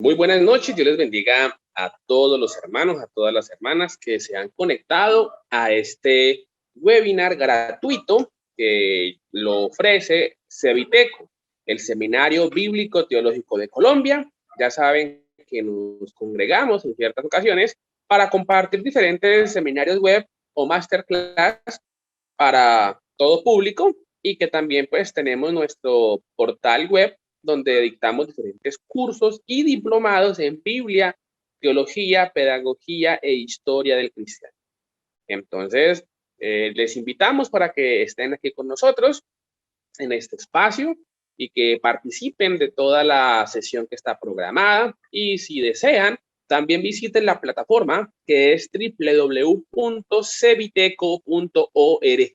Muy buenas noches, Dios les bendiga a todos los hermanos, a todas las hermanas que se han conectado a este webinar gratuito que lo ofrece Cebiteco, el Seminario Bíblico Teológico de Colombia. Ya saben que nos congregamos en ciertas ocasiones para compartir diferentes seminarios web o masterclass para todo público y que también pues tenemos nuestro portal web donde dictamos diferentes cursos y diplomados en Biblia, teología, pedagogía e historia del cristiano. Entonces, les invitamos para que estén aquí con nosotros en este espacio y que participen de toda la sesión que está programada. Y si desean, también visiten la plataforma que es www.cebiteco.org. En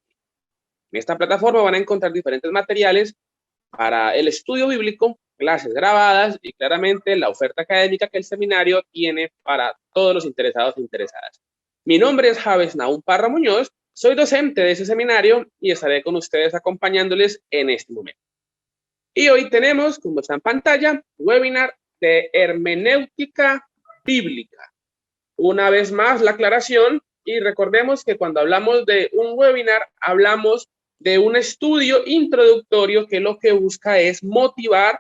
esta plataforma van a encontrar diferentes materiales para el estudio bíblico, clases grabadas y claramente la oferta académica que el seminario tiene para todos los interesados e interesadas. Mi nombre es Javes Nahum Parra Muñoz, soy docente de ese seminario y estaré con ustedes acompañándoles en este momento. Y hoy tenemos, como está en pantalla, webinar de hermenéutica bíblica. Una vez más la aclaración, y recordemos que cuando hablamos de un webinar, hablamos de un estudio introductorio que lo que busca es motivar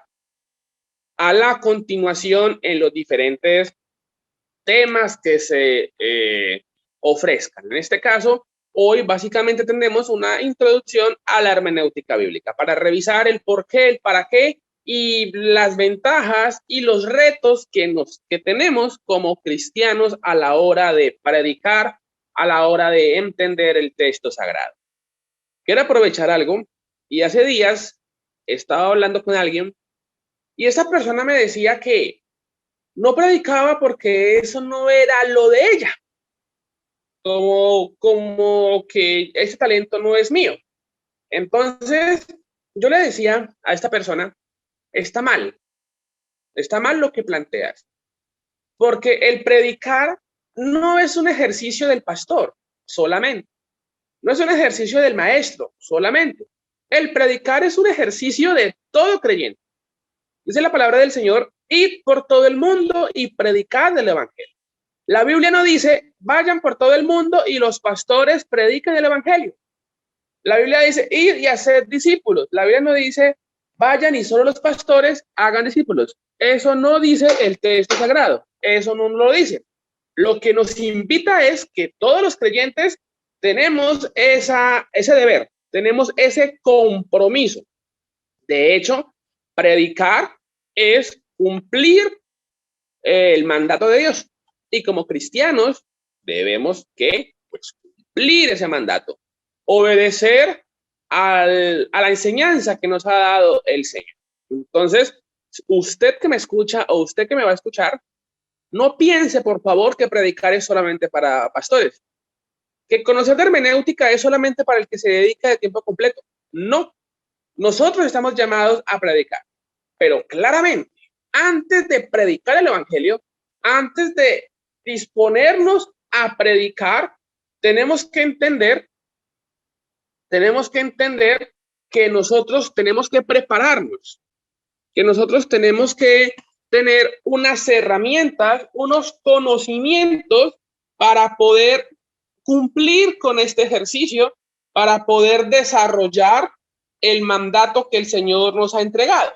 a la continuación en los diferentes temas que se ofrezcan. En este caso, hoy básicamente tenemos una introducción a la hermenéutica bíblica para revisar el por qué, el para qué y las ventajas y los retos que tenemos como cristianos a la hora de predicar, a la hora de entender el texto sagrado. Quiero aprovechar algo, y hace días estaba hablando con alguien y esa persona me decía que no predicaba porque eso no era lo de ella, como que ese talento no es mío. Entonces yo le decía a esta persona, está mal lo que planteas, porque el predicar no es un ejercicio del pastor solamente. No es un ejercicio del maestro solamente. El predicar es un ejercicio de todo creyente. Dice la palabra del Señor, id por todo el mundo y predicad el evangelio. La Biblia no dice, vayan por todo el mundo y los pastores prediquen el evangelio. La Biblia dice, id y haced discípulos. La Biblia no dice, vayan y solo los pastores hagan discípulos. Eso no dice el texto sagrado. Eso no lo dice. Lo que nos invita es que todos los creyentes tenemos ese deber, tenemos ese compromiso. De hecho, predicar es cumplir el mandato de Dios. Y como cristianos debemos cumplir ese mandato, obedecer a la enseñanza que nos ha dado el Señor. Entonces, usted que me escucha o usted que me va a escuchar, no piense, por favor, que predicar es solamente para pastores. Que conocer de hermenéutica es solamente para el que se dedica de tiempo completo. No, nosotros estamos llamados a predicar, pero claramente, antes de predicar el evangelio, antes de disponernos a predicar, tenemos que entender que nosotros tenemos que prepararnos, que nosotros tenemos que tener unas herramientas, unos conocimientos para poder cumplir con este ejercicio, para poder desarrollar el mandato que el Señor nos ha entregado.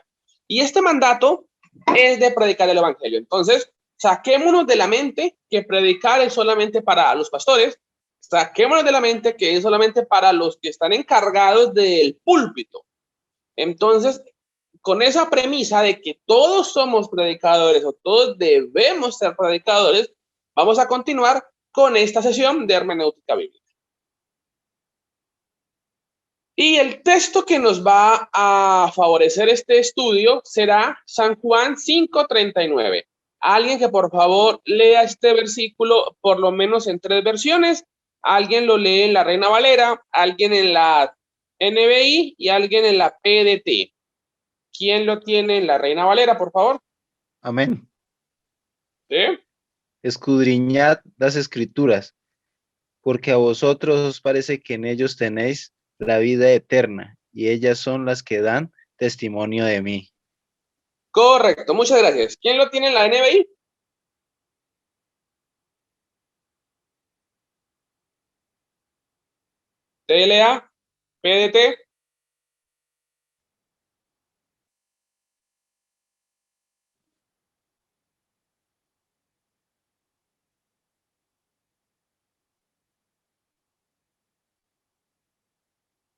Y este mandato es de predicar el evangelio. Entonces, saquémonos de la mente que predicar es solamente para los pastores, saquémonos de la mente que es solamente para los que están encargados del púlpito. Entonces, con esa premisa de que todos somos predicadores o todos debemos ser predicadores, vamos a continuar con esta sesión de hermenéutica bíblica. Y el texto que nos va a favorecer este estudio será San Juan 5:39. Alguien que por favor lea este versículo por lo menos en 3 versiones. Alguien lo lee en la Reina Valera, alguien en la NBI y alguien en la PDT. ¿Quién lo tiene en la Reina Valera, por favor? Amén. ¿Sí? Escudriñad las escrituras, porque a vosotros os parece que en ellos tenéis la vida eterna, y ellas son las que dan testimonio de mí. Correcto, muchas gracias. ¿Quién lo tiene en la NBI? TLA, PDT.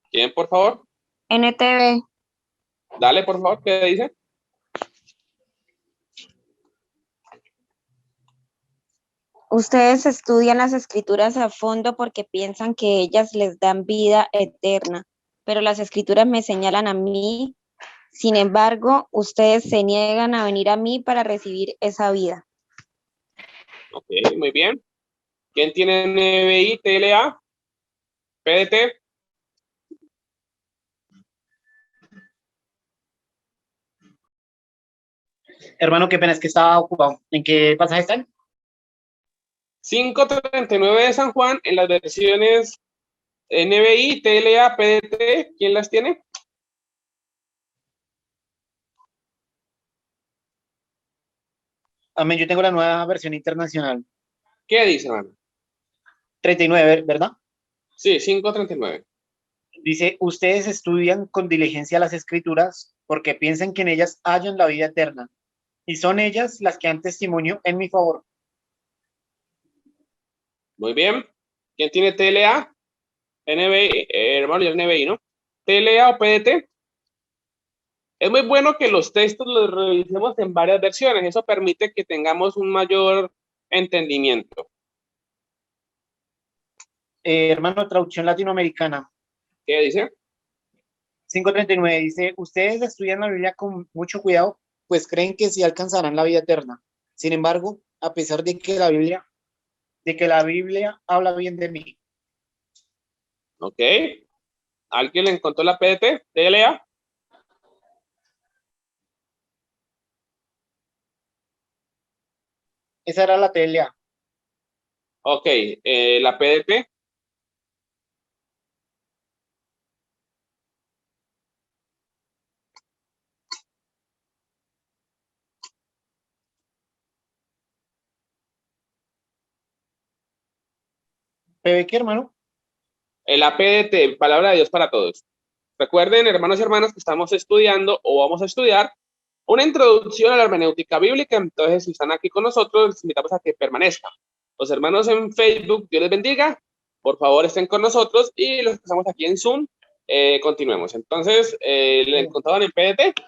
¿Quién, por favor? NTV. Dale, por favor, ¿qué dice? Ustedes estudian las escrituras a fondo porque piensan que ellas les dan vida eterna, pero las escrituras me señalan a mí. Sin embargo, ustedes se niegan a venir a mí para recibir esa vida. Ok, muy bien. ¿Quién tiene NBI, TLA, PDT? Hermano, qué pena, es que estaba ocupado. ¿En qué pasaje están? 539 de San Juan en las versiones NBI, TLA, PDT. ¿Quién las tiene? Amén, yo tengo la nueva versión internacional. ¿Qué dice, hermano? 39, ¿verdad? Sí, 539. Dice, ustedes estudian con diligencia las escrituras porque piensan que en ellas hallan la vida eterna. Y son ellas las que dan testimonio en mi favor. Muy bien. ¿Quién tiene TLA? NBI, hermano, ya NBI, ¿no? TLA o PDT. Es muy bueno que los textos los revisemos en varias versiones. Eso permite que tengamos un mayor entendimiento. Hermano, traducción latinoamericana. ¿Qué dice? 539 dice, ustedes estudian la Biblia con mucho cuidado, pues creen que sí alcanzarán la vida eterna. Sin embargo, a pesar de que la Biblia habla bien de mí. Ok. ¿Alguien le encontró la PDT? TLA. Esa era la TLA. Ok. La PDT. ¿PB qué, hermano? La PDT, Palabra de Dios para Todos. Recuerden, hermanos y hermanas, que estamos estudiando o vamos a estudiar una introducción a la hermenéutica bíblica. Entonces, si están aquí con nosotros, les invitamos a que permanezcan. Los hermanos en Facebook, Dios les bendiga. Por favor, estén con nosotros. Y los que estamos aquí en Zoom, continuemos. Entonces, ¿le encontraban en PDT?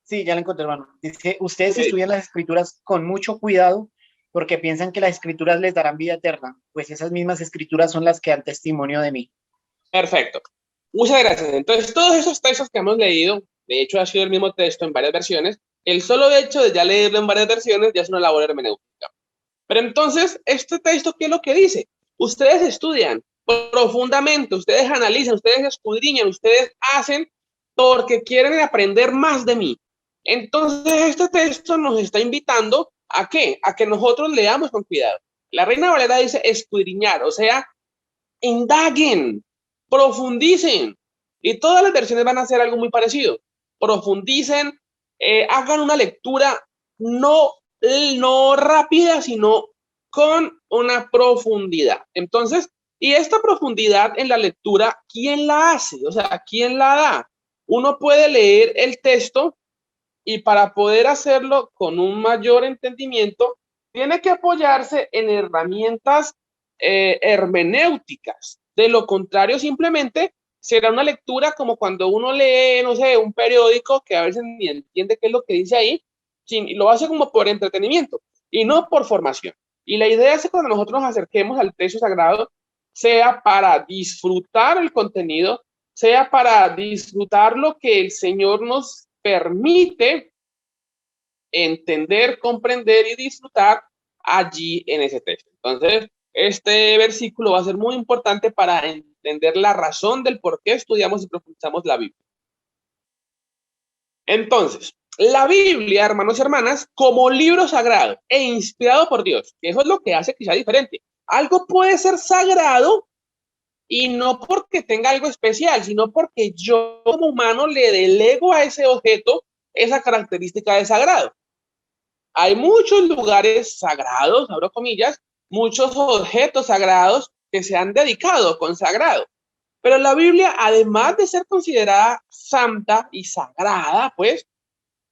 Sí, ya la encontré, hermano. Dice, ustedes estudian las escrituras con mucho cuidado porque piensan que las escrituras les darán vida eterna, pues esas mismas escrituras son las que dan testimonio de mí. Perfecto. Muchas gracias. Entonces, todos esos textos que hemos leído, de hecho, ha sido el mismo texto en varias versiones. El solo hecho de ya leerlo en varias versiones ya es una labor hermenéutica. Pero entonces, este texto, ¿qué es lo que dice? Ustedes estudian profundamente, ustedes analizan, ustedes escudriñan, ustedes hacen porque quieren aprender más de mí. Entonces, este texto nos está invitando ¿a qué? A que nosotros leamos con cuidado. La Reina Valera dice escudriñar, o sea, indaguen, profundicen. Y todas las versiones van a hacer algo muy parecido. Profundicen, hagan una lectura no rápida, sino con una profundidad. Entonces, y esta profundidad en la lectura, ¿quién la hace? O sea, ¿quién la da? Uno puede leer el texto y para poder hacerlo con un mayor entendimiento, tiene que apoyarse en herramientas hermenéuticas. De lo contrario, simplemente será una lectura como cuando uno lee, no sé, un periódico que a veces ni entiende qué es lo que dice ahí, y lo hace como por entretenimiento y no por formación. Y la idea es que cuando nosotros nos acerquemos al texto sagrado, sea para disfrutar el contenido, sea para disfrutar lo que el Señor nos permite entender, comprender y disfrutar allí en ese texto. Entonces, este versículo va a ser muy importante para entender la razón del por qué estudiamos y profundizamos la Biblia. Entonces, la Biblia, hermanos y hermanas, como libro sagrado e inspirado por Dios, que eso es lo que hace que sea diferente. Algo puede ser sagrado y no porque tenga algo especial, sino porque yo como humano le delego a ese objeto esa característica de sagrado. Hay muchos lugares sagrados, abro comillas, muchos objetos sagrados que se han dedicado, consagrado. Pero la Biblia, además de ser considerada santa y sagrada, pues,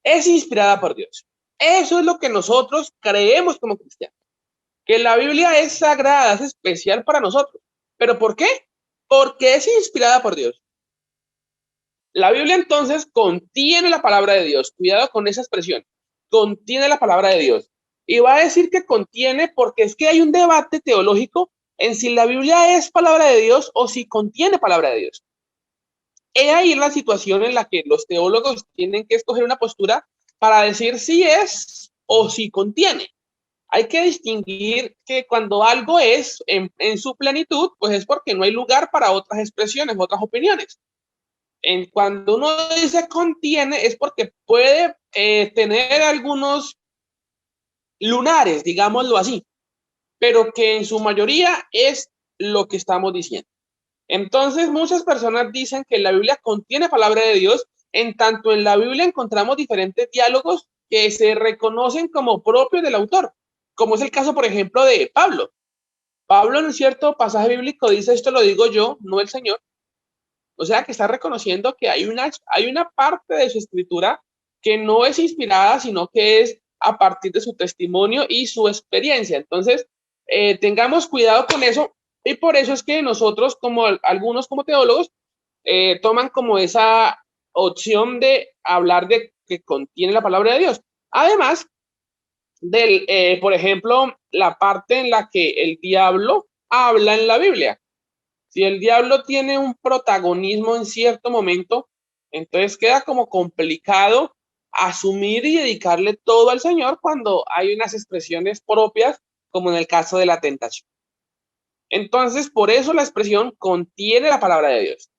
es inspirada por Dios. Eso es lo que nosotros creemos como cristianos, que la Biblia es sagrada, es especial para nosotros. ¿Pero por qué? Porque es inspirada por Dios. La Biblia entonces contiene la palabra de Dios. Cuidado con esa expresión. Contiene la palabra de Dios. Y va a decir que contiene porque es que hay un debate teológico en si la Biblia es palabra de Dios o si contiene palabra de Dios. He ahí la situación en la que los teólogos tienen que escoger una postura para decir si es o si contiene. Hay que distinguir que cuando algo es en su plenitud, pues es porque no hay lugar para otras expresiones, otras opiniones. Cuando uno dice contiene, es porque puede tener algunos lunares, digámoslo así, pero que en su mayoría es lo que estamos diciendo. Entonces, muchas personas dicen que la Biblia contiene palabra de Dios. En tanto en la Biblia encontramos diferentes diálogos que se reconocen como propios del autor, como es el caso, por ejemplo, de Pablo. Pablo en cierto pasaje bíblico dice, esto lo digo yo, no el Señor. O sea, que está reconociendo que hay una parte de su escritura que no es inspirada, sino que es a partir de su testimonio y su experiencia. Entonces, tengamos cuidado con eso. Y por eso es que nosotros, como algunos como teólogos, toman como esa opción de hablar de que contiene la palabra de Dios. Además por ejemplo, la parte en la que el diablo habla en la Biblia. Si el diablo tiene un protagonismo en cierto momento, entonces queda como complicado asumir y dedicarle todo al Señor cuando hay unas expresiones propias, como en el caso de la tentación. Entonces, por eso la expresión contiene la palabra de Dios.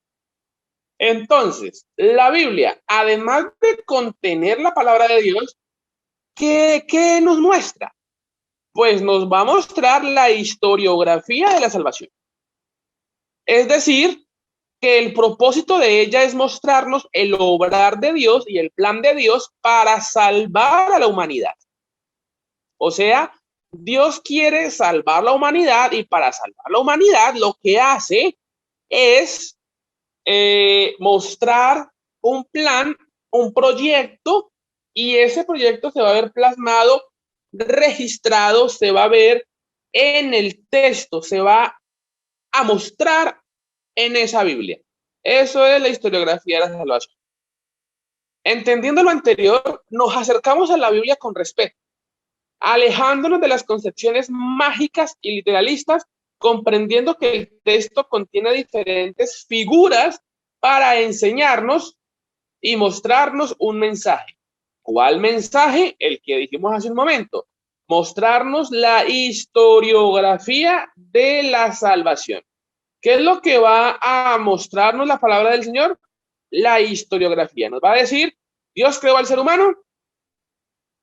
Entonces, la Biblia, además de contener la palabra de Dios, ¿qué nos muestra? Pues nos va a mostrar la historiografía de la salvación. Es decir, que el propósito de ella es mostrarnos el obrar de Dios y el plan de Dios para salvar a la humanidad. O sea, Dios quiere salvar la humanidad y para salvar la humanidad lo que hace es mostrar un plan, un proyecto, y ese proyecto se va a ver plasmado, registrado, se va a ver en el texto, se va a mostrar en esa Biblia. Eso es la historiografía de la salvación. Entendiendo lo anterior, nos acercamos a la Biblia con respeto, alejándonos de las concepciones mágicas y literalistas, comprendiendo que el texto contiene diferentes figuras para enseñarnos y mostrarnos un mensaje. ¿Cuál mensaje? El que dijimos hace un momento. Mostrarnos la historiografía de la salvación. ¿Qué es lo que va a mostrarnos la palabra del Señor? La historiografía. Nos va a decir, Dios creó al ser humano,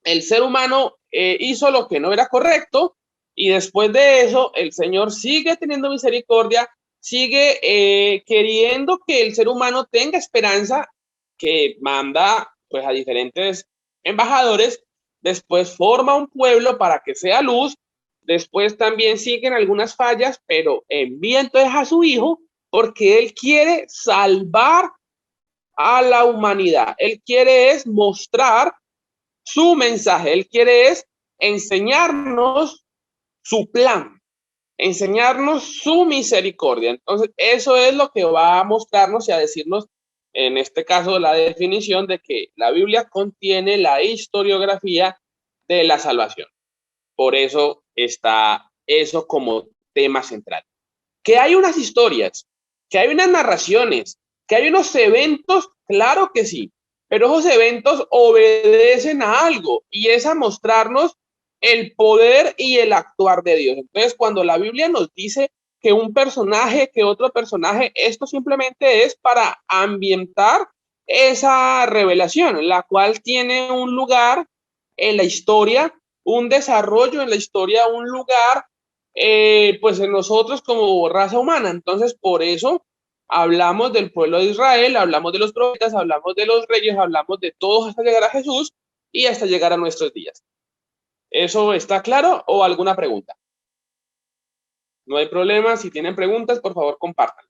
el ser humano hizo lo que no era correcto, y después de eso el Señor sigue teniendo misericordia, sigue queriendo que el ser humano tenga esperanza, que manda pues a diferentes embajadores, después forma un pueblo para que sea luz, después también siguen algunas fallas, pero envía entonces a su hijo porque él quiere salvar a la humanidad. Él quiere es mostrar su mensaje, él quiere es enseñarnos su plan, enseñarnos su misericordia. Entonces, eso es lo que va a mostrarnos y a decirnos, en este caso, la definición de que la Biblia contiene la historiografía de la salvación. Por eso está eso como tema central. Que hay unas historias, que hay unas narraciones, que hay unos eventos, claro que sí, pero esos eventos obedecen a algo y es a mostrarnos el poder y el actuar de Dios. Entonces, cuando la Biblia nos dice que un personaje, que otro personaje, esto simplemente es para ambientar esa revelación, la cual tiene un lugar en la historia, un desarrollo en la historia, un lugar, pues en nosotros como raza humana. Entonces, por eso Hablamos del pueblo de Israel, hablamos de los profetas, hablamos de los reyes, hablamos de todos hasta llegar a Jesús y hasta llegar a nuestros días. ¿Eso está claro o alguna pregunta? No hay problema. Si tienen preguntas, por favor, compartan.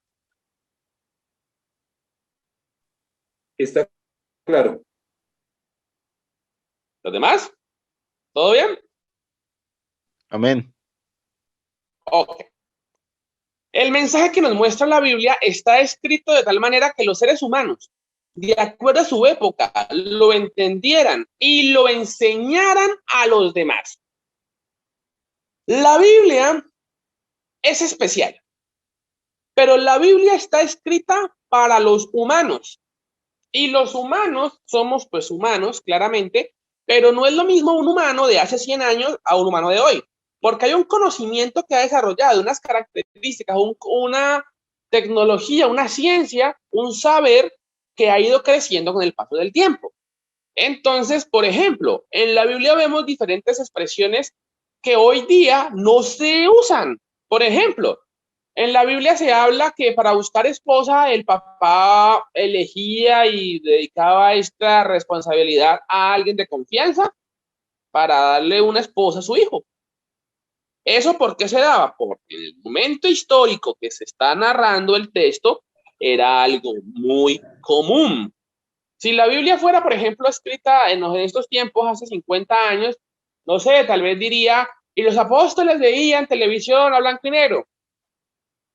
Está claro. ¿Los demás? ¿Todo bien? Amén. Ok. El mensaje que nos muestra la Biblia está escrito de tal manera que los seres humanos, de acuerdo a su época, lo entendieran y lo enseñaran a los demás. La Biblia es especial, pero la Biblia está escrita para los humanos. Y los humanos somos pues humanos, claramente, pero no es lo mismo un humano de hace 100 años a un humano de hoy, porque hay un conocimiento que ha desarrollado, unas características, una tecnología, una ciencia, un saber que ha ido creciendo con el paso del tiempo. Entonces, por ejemplo, en la Biblia vemos diferentes expresiones que hoy día no se usan. Por ejemplo, en la Biblia se habla que para buscar esposa el papá elegía y dedicaba esta responsabilidad a alguien de confianza para darle una esposa a su hijo. ¿Eso por qué se daba? Porque en el momento histórico que se está narrando el texto era algo muy común. Si la Biblia fuera, por ejemplo, escrita en estos tiempos, hace 50 años, no sé, tal vez diría, y los apóstoles veían televisión a blanco y negro.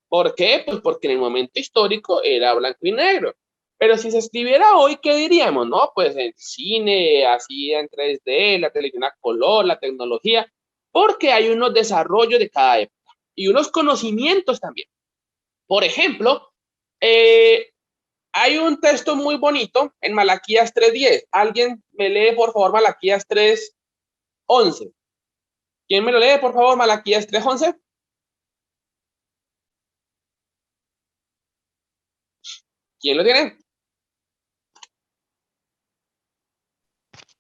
¿Por qué? Pues porque en el momento histórico era blanco y negro. Pero si se escribiera hoy, ¿qué diríamos? No, pues el cine, así en 3D, la televisión a color, la tecnología, porque hay unos desarrollos de cada época y unos conocimientos también. Por ejemplo, hay un texto muy bonito en Malaquías 3:10. ¿Alguien me lee, por favor, Malaquías 3:11? ¿Quién me lo lee, por favor, Malaquías 3:11? ¿Quién lo tiene?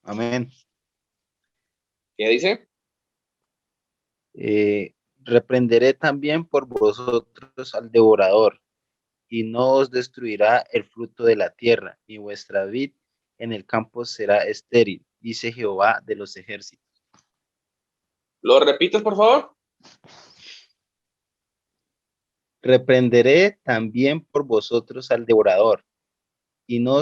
Amén. ¿Qué dice? Reprenderé también por vosotros al devorador, y no os destruirá el fruto de la tierra, ni vuestra vid en el campo será estéril, dice Jehová de los ejércitos. ¿Lo repites, por favor? Reprenderé también por vosotros al devorador, y no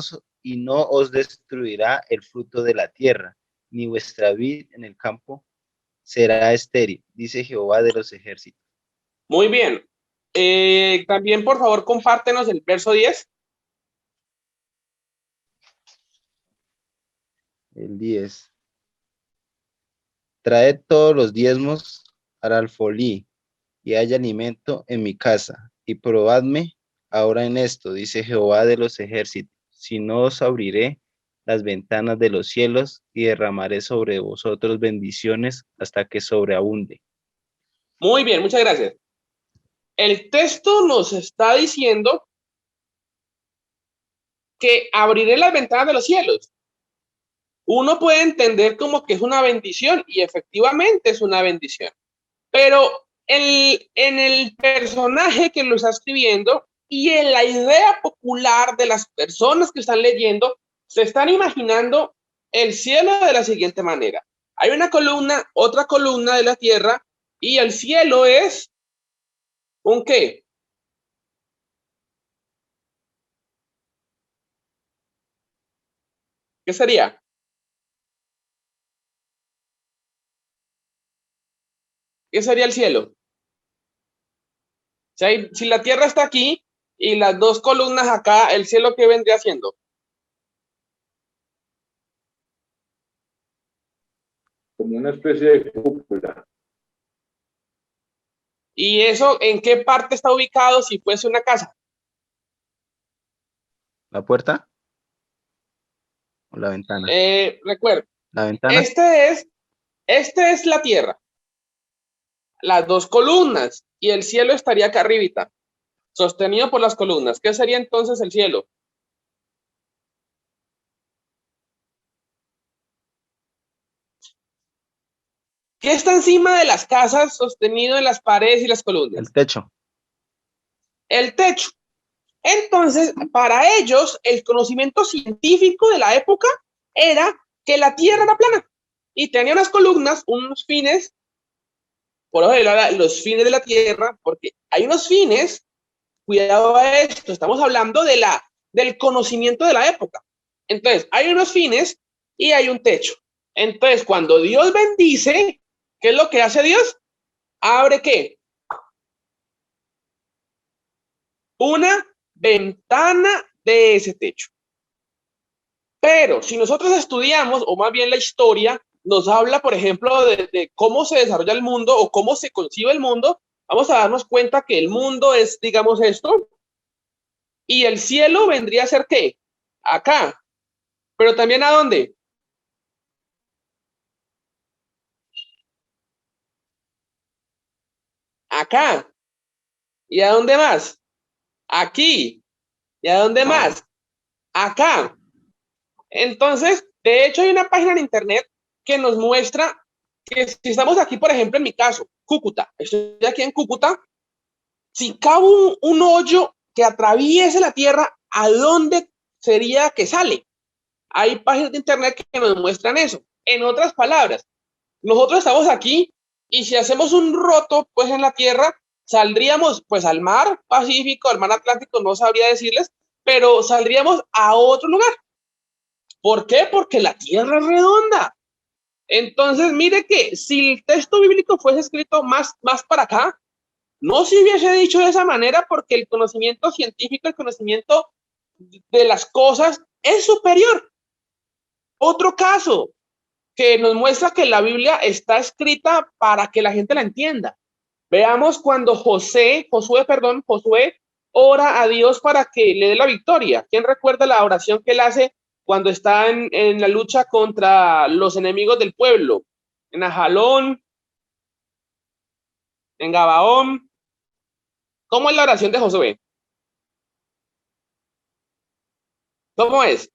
os destruirá el fruto de la tierra, ni vuestra vid en el campo será estéril, dice Jehová de los ejércitos. Muy bien. También, por favor, compártenos el verso 10. El 10. Traed todos los diezmos al alfolí, y haya alimento en mi casa, y probadme ahora en esto, dice Jehová de los ejércitos, si no os abriré las ventanas de los cielos y derramaré sobre vosotros bendiciones hasta que sobreabunde. Muy bien, muchas gracias. El texto nos está diciendo que abriré las ventanas de los cielos. Uno puede entender como que es una bendición y efectivamente es una bendición. Pero en el personaje que lo está escribiendo y en la idea popular de las personas que están leyendo, se están imaginando el cielo de la siguiente manera. Hay una columna, otra columna de la tierra y el cielo es ¿un qué? ¿Qué sería? ¿Qué sería el cielo? Si la tierra está aquí y las dos columnas acá, ¿el cielo qué vendría siendo? Como una especie de cúpula. ¿Y eso en qué parte está ubicado si fuese una casa? ¿La puerta o la ventana? Recuerda, La ventana. este es la tierra, las dos columnas y el cielo estaría acá arribita, sostenido por las columnas. ¿Qué sería entonces el cielo? ¿Qué está encima de las casas sostenido en las paredes y las columnas? El techo. El techo. Entonces, para ellos, el conocimiento científico de la época era que la Tierra era plana y tenía unas columnas, unos fines, por ejemplo, los fines de la Tierra, porque hay unos fines, cuidado a esto, estamos hablando del conocimiento de la época. Entonces, hay unos fines y hay un techo. Entonces, cuando Dios bendice, ¿qué es lo que hace Dios? Abre ¿qué? Una ventana de ese techo. Pero si nosotros estudiamos, o más bien la historia, nos habla, por ejemplo, de cómo se desarrolla el mundo o cómo se concibe el mundo, vamos a darnos cuenta que el mundo es, digamos, esto, y el cielo vendría a ser ¿qué? Acá. Pero también ¿a dónde? Acá. ¿Y a dónde más? Aquí. ¿Y a dónde más? Acá. Entonces, de hecho, hay una página en internet que nos muestra que si estamos aquí, por ejemplo, en mi caso, Cúcuta, estoy aquí en Cúcuta, si cabe un hoyo que atraviese la Tierra, ¿a dónde sería que sale? Hay páginas de internet que nos muestran eso. En otras palabras, nosotros estamos aquí y si hacemos un roto, pues en la Tierra, saldríamos pues al mar Pacífico, al mar Atlántico, no sabría decirles, pero saldríamos a otro lugar. ¿Por qué? Porque la Tierra es redonda. Entonces, mire que si el texto bíblico fuese escrito más para acá, no se hubiese dicho de esa manera porque el conocimiento científico, el conocimiento de las cosas es superior. Otro caso que nos muestra que la Biblia está escrita para que la gente la entienda. Veamos cuando Josué ora a Dios para que le dé la victoria. ¿Quién recuerda la oración que él hace cuando está en la lucha contra los enemigos del pueblo? En Ajalón, en Gabaón. ¿Cómo es la oración de Josué? ¿Cómo es?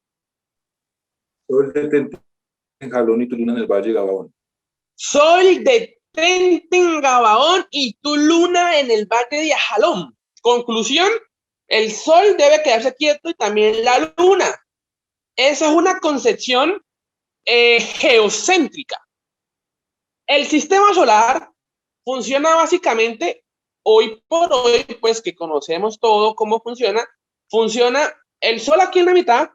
Sol detente en Jalón y tu luna en el valle de Gabaón. Sol detente en Gabaón y tu luna en el valle de Ajalón. Conclusión, el sol debe quedarse quieto y también la luna. Esa es una concepción geocéntrica. El sistema solar funciona básicamente, hoy por hoy, pues que conocemos todo cómo funciona el sol aquí en la mitad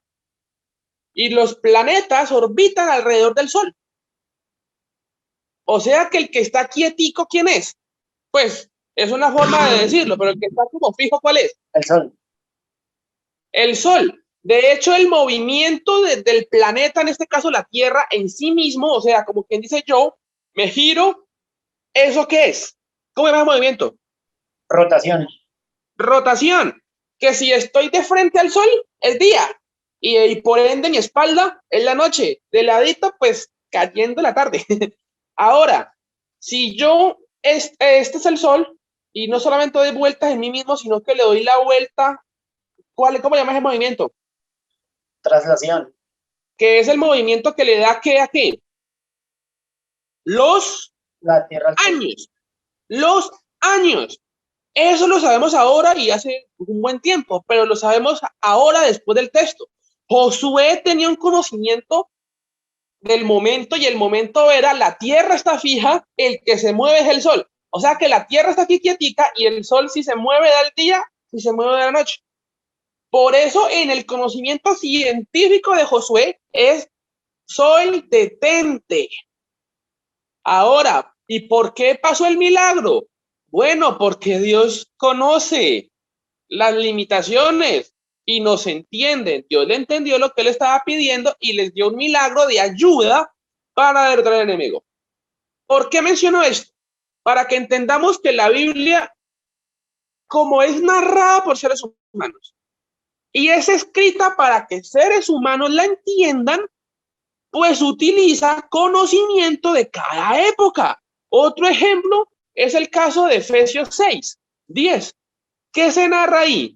y los planetas orbitan alrededor del sol. O sea que el que está quietico, ¿quién es? Pues es una forma de decirlo, pero el que está como fijo, ¿cuál es? El sol. El sol. De hecho, el movimiento del planeta, en este caso la Tierra, en sí mismo, o sea, como quien dice yo, me giro, ¿eso qué es? ¿Cómo se llama el movimiento? Rotación. Rotación. Que si estoy de frente al sol, es día. Y por ende, mi espalda es la noche. De ladito, pues cayendo la tarde. Ahora, si yo, este es el sol, y no solamente doy vueltas en mí mismo, sino que le doy la vuelta, ¿cómo llamas el movimiento? Traslación. Que es el movimiento que le da ¿qué a qué? Los La Tierra al sol. años. Los años. Eso lo sabemos ahora y hace un buen tiempo, pero lo sabemos ahora después del texto. Josué tenía un conocimiento del momento y el momento era la tierra está fija, el que se mueve es el sol. O sea que la tierra está aquí quietica y el sol si se mueve da el día, si se mueve da la noche. Por eso en el conocimiento científico de Josué es sol detente. Ahora, ¿y por qué pasó el milagro? Bueno, porque Dios conoce las limitaciones y nos entiende. Dios le entendió lo que él estaba pidiendo y les dio un milagro de ayuda para derrotar al enemigo. ¿Por qué menciono esto? Para que entendamos que la Biblia, como es narrada por seres humanos y es escrita para que seres humanos la entiendan, pues utiliza conocimiento de cada época. Otro ejemplo es el caso de Efesios 6:10. ¿Qué se narra ahí?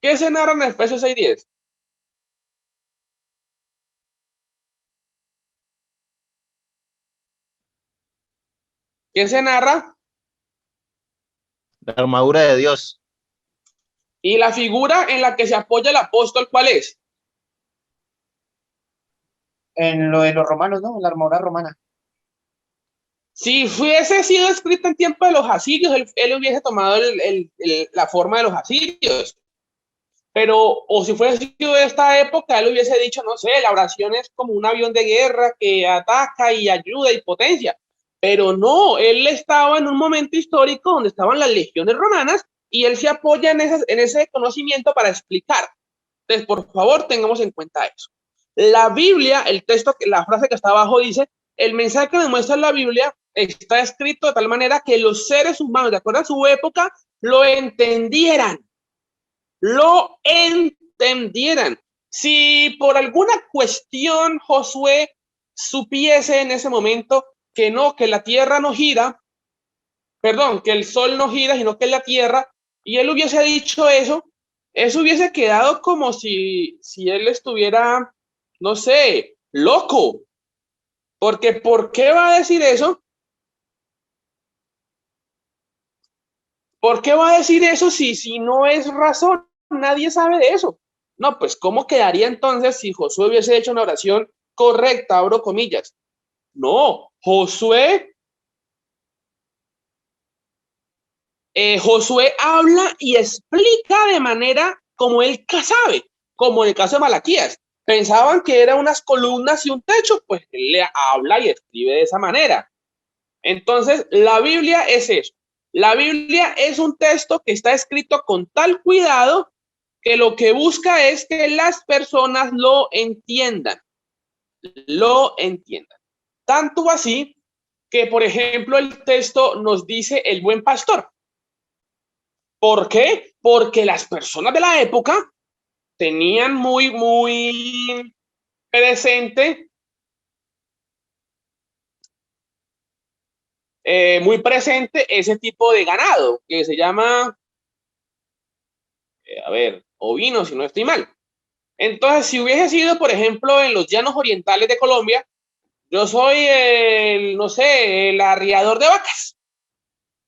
¿Qué se narra en Efesios 6:10? ¿Qué se narra? La armadura de Dios. ¿Y la figura en la que se apoya el apóstol cuál es? En lo de los romanos, ¿no? La armadura romana. Si fuese sido escrito en tiempo de los asirios, él hubiese tomado la forma de los asirios. Pero, o si fuese sido de esta época, él hubiese dicho, no sé, la oración es como un avión de guerra que ataca y ayuda y potencia. Pero no, él estaba en un momento histórico donde estaban las legiones romanas y él se apoya en ese conocimiento para explicar. Entonces, por favor, tengamos en cuenta eso. La Biblia, el texto, la frase que está abajo dice, el mensaje que nos muestra la Biblia está escrito de tal manera que los seres humanos, de acuerdo a su época, lo entendieran. Lo entendieran. Si por alguna cuestión Josué supiese en ese momento que no, que la tierra no gira, perdón, que el sol no gira, sino que es la tierra, y él hubiese dicho eso hubiese quedado como si él estuviera, no sé, loco. Porque ¿por qué va a decir eso? ¿Por qué va a decir eso si no es razón? Nadie sabe de eso. No, pues ¿cómo quedaría entonces si Josué hubiese hecho una oración correcta, abro comillas? No, Josué habla y explica de manera como él sabe, como en el caso de Malaquías. Pensaban que eran unas columnas y un techo, pues él le habla y escribe de esa manera. Entonces, la Biblia es eso. La Biblia es un texto que está escrito con tal cuidado que lo que busca es que las personas lo entiendan. Lo entiendan. Tanto así que, por ejemplo, el texto nos dice el buen pastor. ¿Por qué? Porque las personas de la época tenían muy presente ese tipo de ganado que se llama, ovino, si no estoy mal. Entonces, si hubiese sido, por ejemplo, en los llanos orientales de Colombia, yo soy no sé, el arriador de vacas.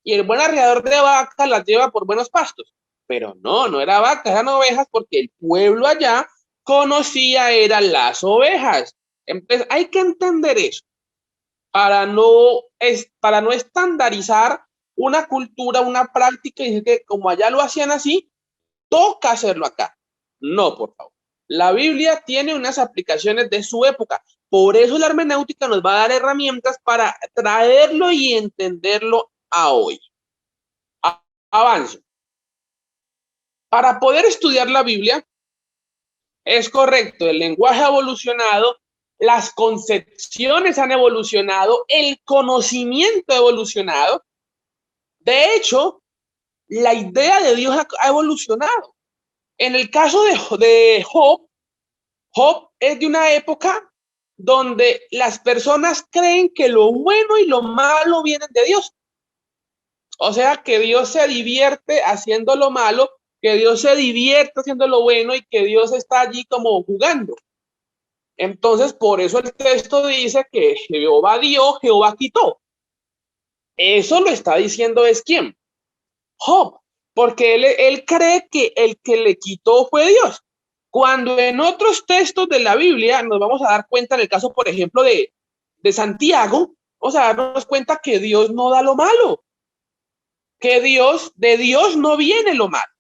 Y el buen arriador de vacas las lleva por buenos pastos. Pero no era vacas, eran ovejas porque el pueblo allá eran las ovejas. Entonces, hay que entender eso para no estandarizar una cultura, una práctica y decir que como allá lo hacían así, toca hacerlo acá. No, por favor. La Biblia tiene unas aplicaciones de su época. Por eso la hermenéutica nos va a dar herramientas para traerlo y entenderlo a hoy. Avanzo. Para poder estudiar la Biblia, es correcto, el lenguaje ha evolucionado, las concepciones han evolucionado, el conocimiento ha evolucionado. De hecho, la idea de Dios ha evolucionado. En el caso de Job, Job es de una época donde las personas creen que lo bueno y lo malo vienen de Dios. O sea, que Dios se divierte haciendo lo malo, que Dios se divierte haciendo lo bueno y que Dios está allí como jugando. Entonces, por eso el texto dice que Jehová dio, Jehová quitó. Eso lo está diciendo es ¿quién? Job, porque él cree que el que le quitó fue Dios. Cuando en otros textos de la Biblia nos vamos a dar cuenta, en el caso, por ejemplo, de Santiago, vamos a darnos cuenta que Dios no da lo malo, que de Dios no viene lo malo,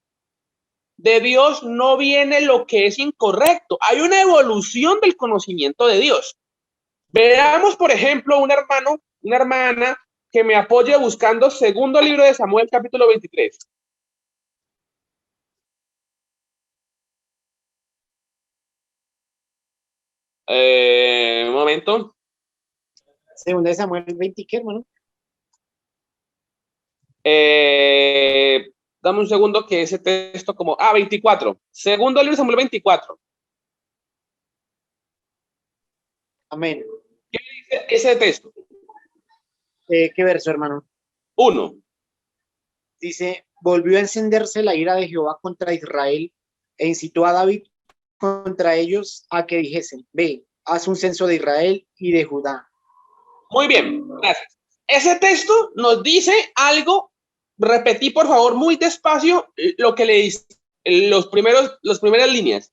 de Dios no viene lo que es incorrecto. Hay una evolución del conocimiento de Dios. Veamos, por ejemplo, un hermano, una hermana que me apoye buscando segundo libro de Samuel, capítulo 23. Un momento. Segunda de Samuel 20, ¿qué, hermano? Dame un segundo que ese texto como... 24. Segundo libro de Samuel 24. Amén. ¿Qué dice ese texto? ¿Qué verso, hermano? 1. Dice, volvió a encenderse la ira de Jehová contra Israel e incitó a David contra ellos a que dijesen, ve, haz un censo de Israel y de Judá. Muy bien, gracias. Ese texto nos dice algo repetí, por favor, muy despacio lo que leíste, las primeras líneas.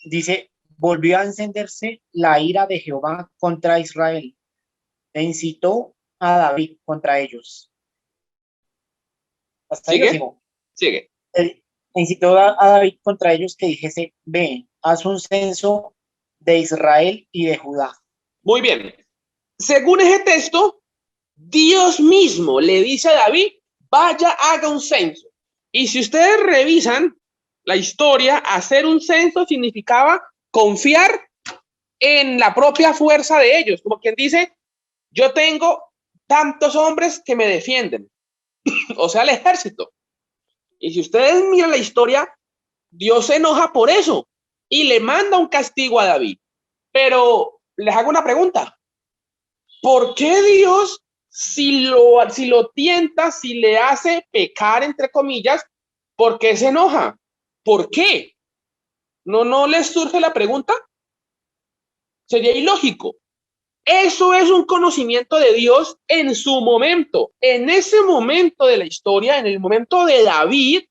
Dice, volvió a encenderse la ira de Jehová contra Israel e incitó a David contra ellos. ¿Hasta ahí o ¿Sigue? sigo? Sigue. Incitó a David contra ellos que dijese, ve, haz un censo de Israel y de Judá. Muy bien. Según ese texto, Dios mismo le dice a David, vaya, haga un censo. Y si ustedes revisan la historia, hacer un censo significaba confiar en la propia fuerza de ellos. Como quien dice, yo tengo tantos hombres que me defienden. O sea, el ejército. Y si ustedes miran la historia, Dios se enoja por eso y le manda un castigo a David. Pero les hago una pregunta. ¿Por qué Dios, si lo tienta, si le hace pecar, entre comillas, por qué se enoja? ¿Por qué? ¿No les surge la pregunta? Sería ilógico. Eso es un conocimiento de Dios en su momento. En ese momento de la historia, en el momento de David,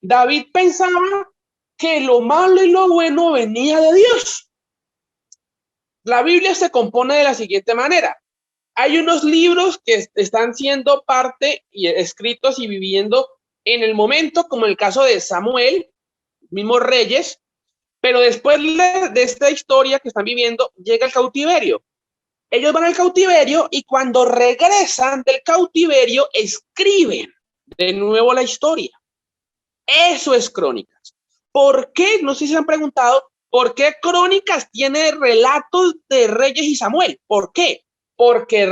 David pensaba que lo malo y lo bueno venía de Dios. La Biblia se compone de la siguiente manera. Hay unos libros que están siendo parte y escritos y viviendo en el momento, como el caso de Samuel, mismos reyes, pero después de esta historia que están viviendo, llega el cautiverio. Ellos van al cautiverio y cuando regresan del cautiverio, escriben de nuevo la historia. Eso es Crónicas. ¿Por qué? No sé si se han preguntado, ¿por qué Crónicas tiene relatos de Reyes y Samuel? ¿Por qué? Porque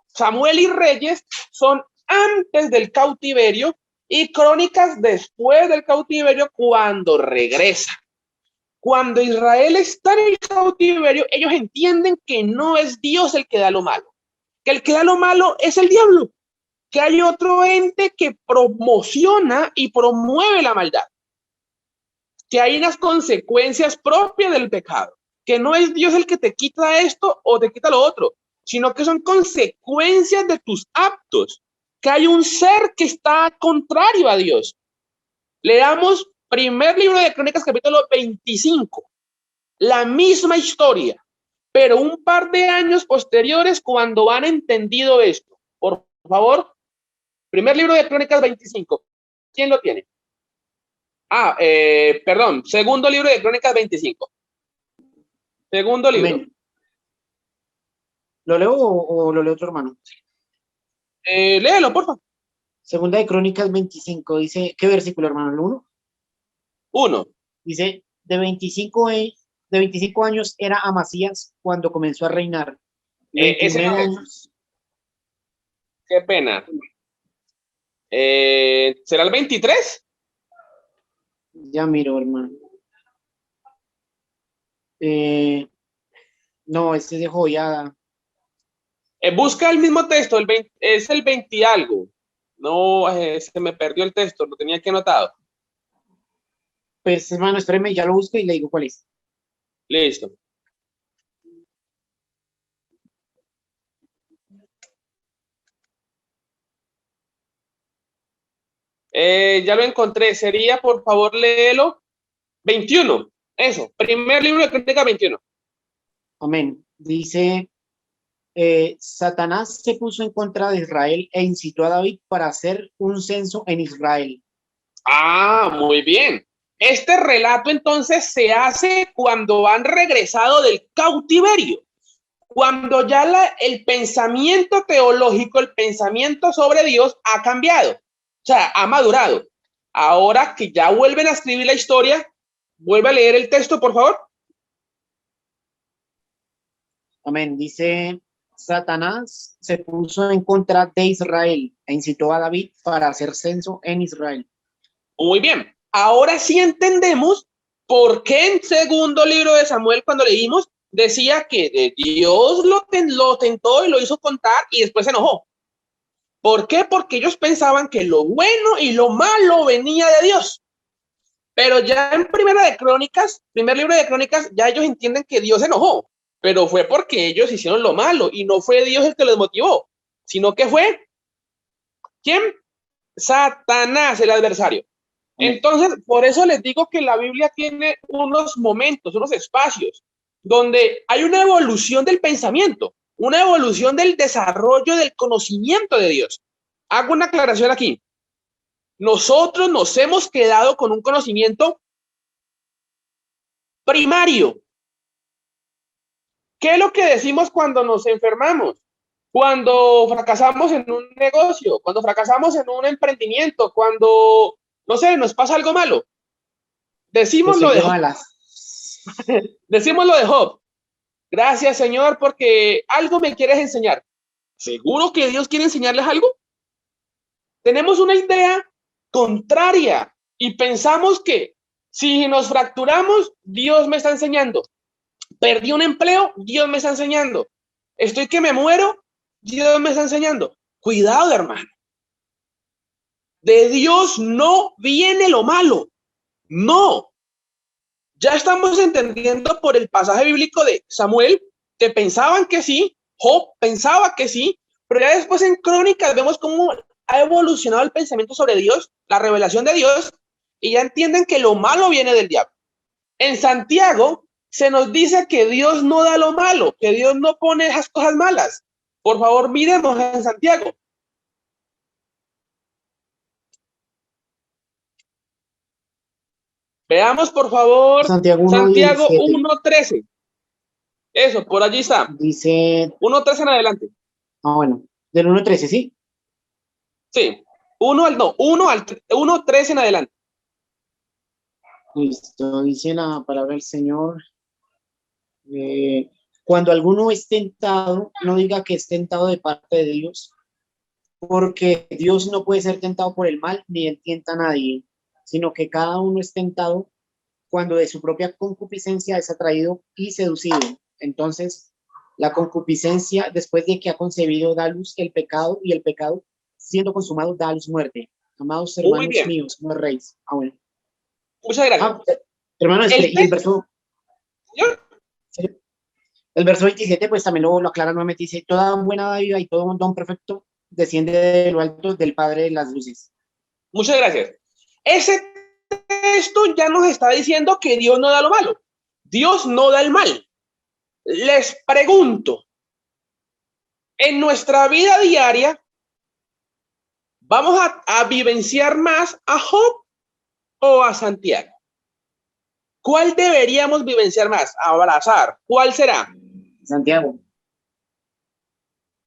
Samuel y Reyes son antes del cautiverio y Crónicas después del cautiverio cuando regresa. Cuando Israel está en el cautiverio, ellos entienden que no es Dios el que da lo malo, que el que da lo malo es el diablo, que hay otro ente que promociona y promueve la maldad, que hay unas consecuencias propias del pecado, que no es Dios el que te quita esto o te quita lo otro, sino que son consecuencias de tus actos, que hay un ser que está contrario a Dios. Leamos primer libro de Crónicas, capítulo 25, la misma historia, pero un par de años posteriores cuando han entendido esto. Por favor, primer libro de Crónicas 25. ¿Quién lo tiene? Perdón, segundo libro de Crónicas 25. Segundo libro. Amén. ¿Lo leo o lo leo tu hermano? Léelo, por favor. Segunda de Crónicas 25, dice, ¿qué versículo, hermano? ¿El 1? 1. Dice, de 25 años era Amasías cuando comenzó a reinar. 29 años. Qué pena. ¿Será el 23? Ya miro, hermano. No, este es de Joiada. Busca el mismo texto, es el 20 y algo. No, se me perdió el texto, lo tenía aquí anotado. Pues, hermano, espéreme, ya lo busco y le digo cuál es. Listo. Ya lo encontré. Sería, por favor, léelo. 21. Eso. Primer libro de Crónicas 21. Amén. Dice, Satanás se puso en contra de Israel e incitó a David para hacer un censo en Israel. Muy bien. Este relato entonces se hace cuando han regresado del cautiverio, cuando ya el pensamiento teológico, el pensamiento sobre Dios ha cambiado, o sea, ha madurado. Ahora que ya vuelven a escribir la historia, vuelve a leer el texto, por favor. Amén. Dice, Satanás se puso en contra de Israel e incitó a David para hacer censo en Israel. Muy bien. Ahora sí entendemos por qué en segundo libro de Samuel, cuando leímos, decía que Dios lo tentó y lo hizo contar y después se enojó. ¿Por qué? Porque ellos pensaban que lo bueno y lo malo venía de Dios. Pero ya en primer libro de Crónicas, ya ellos entienden que Dios se enojó. pero fue porque ellos hicieron lo malo y no fue Dios el que los motivó, sino que fue, ¿quién? Satanás, el adversario. Entonces, por eso les digo que la Biblia tiene unos momentos, unos espacios, donde hay una evolución del pensamiento, una evolución del desarrollo del conocimiento de Dios. Hago una aclaración aquí. Nosotros nos hemos quedado con un conocimiento primario. ¿Qué es lo que decimos cuando nos enfermamos? Cuando fracasamos en un negocio, cuando fracasamos en un emprendimiento, cuando, no sé, nos pasa algo malo. Decimos lo de Job. Decimos lo de Job. Gracias, Señor, porque algo me quieres enseñar. ¿Seguro que Dios quiere enseñarles algo? Tenemos una idea contraria y pensamos que si nos fracturamos, Dios me está enseñando. Perdí un empleo, Dios me está enseñando. Estoy que me muero, Dios me está enseñando. Cuidado, hermano. De Dios no viene lo malo. No. Ya estamos entendiendo por el pasaje bíblico de Samuel que pensaban que sí, Job pensaba que sí, pero ya después en Crónicas vemos cómo ha evolucionado el pensamiento sobre Dios, la revelación de Dios, y ya entienden que lo malo viene del diablo. En Santiago se nos dice que Dios no da lo malo, que Dios no pone esas cosas malas. Por favor, miremos en Santiago. Veamos, por favor, Santiago 1:13. Eso, por allí está. Dice 1:13 en adelante. Ah, bueno, del 1:13, ¿sí? Sí, 1:13 en adelante. Listo, dice la palabra del Señor. Cuando alguno es tentado, no diga que es tentado de parte de Dios, porque Dios no puede ser tentado por el mal, ni él tienta a nadie, sino que cada uno es tentado cuando de su propia concupiscencia es atraído y seducido. Entonces, la concupiscencia, después de que ha concebido, da a luz el pecado, y el pecado, siendo consumado, da a luz muerte. Amados hermanos míos, no erréis. Bueno. Muchas gracias. Hermano, y el verso... El verso 27, pues también lo aclara nuevamente, dice, toda buena dádiva y todo don perfecto desciende de lo alto del Padre de las luces. Muchas gracias. Ese texto ya nos está diciendo que Dios no da lo malo. Dios no da el mal. Les pregunto, en nuestra vida diaria, ¿vamos a vivenciar más a Job o a Santiago? ¿Cuál deberíamos vivenciar más? Abrazar. ¿Cuál será? Santiago.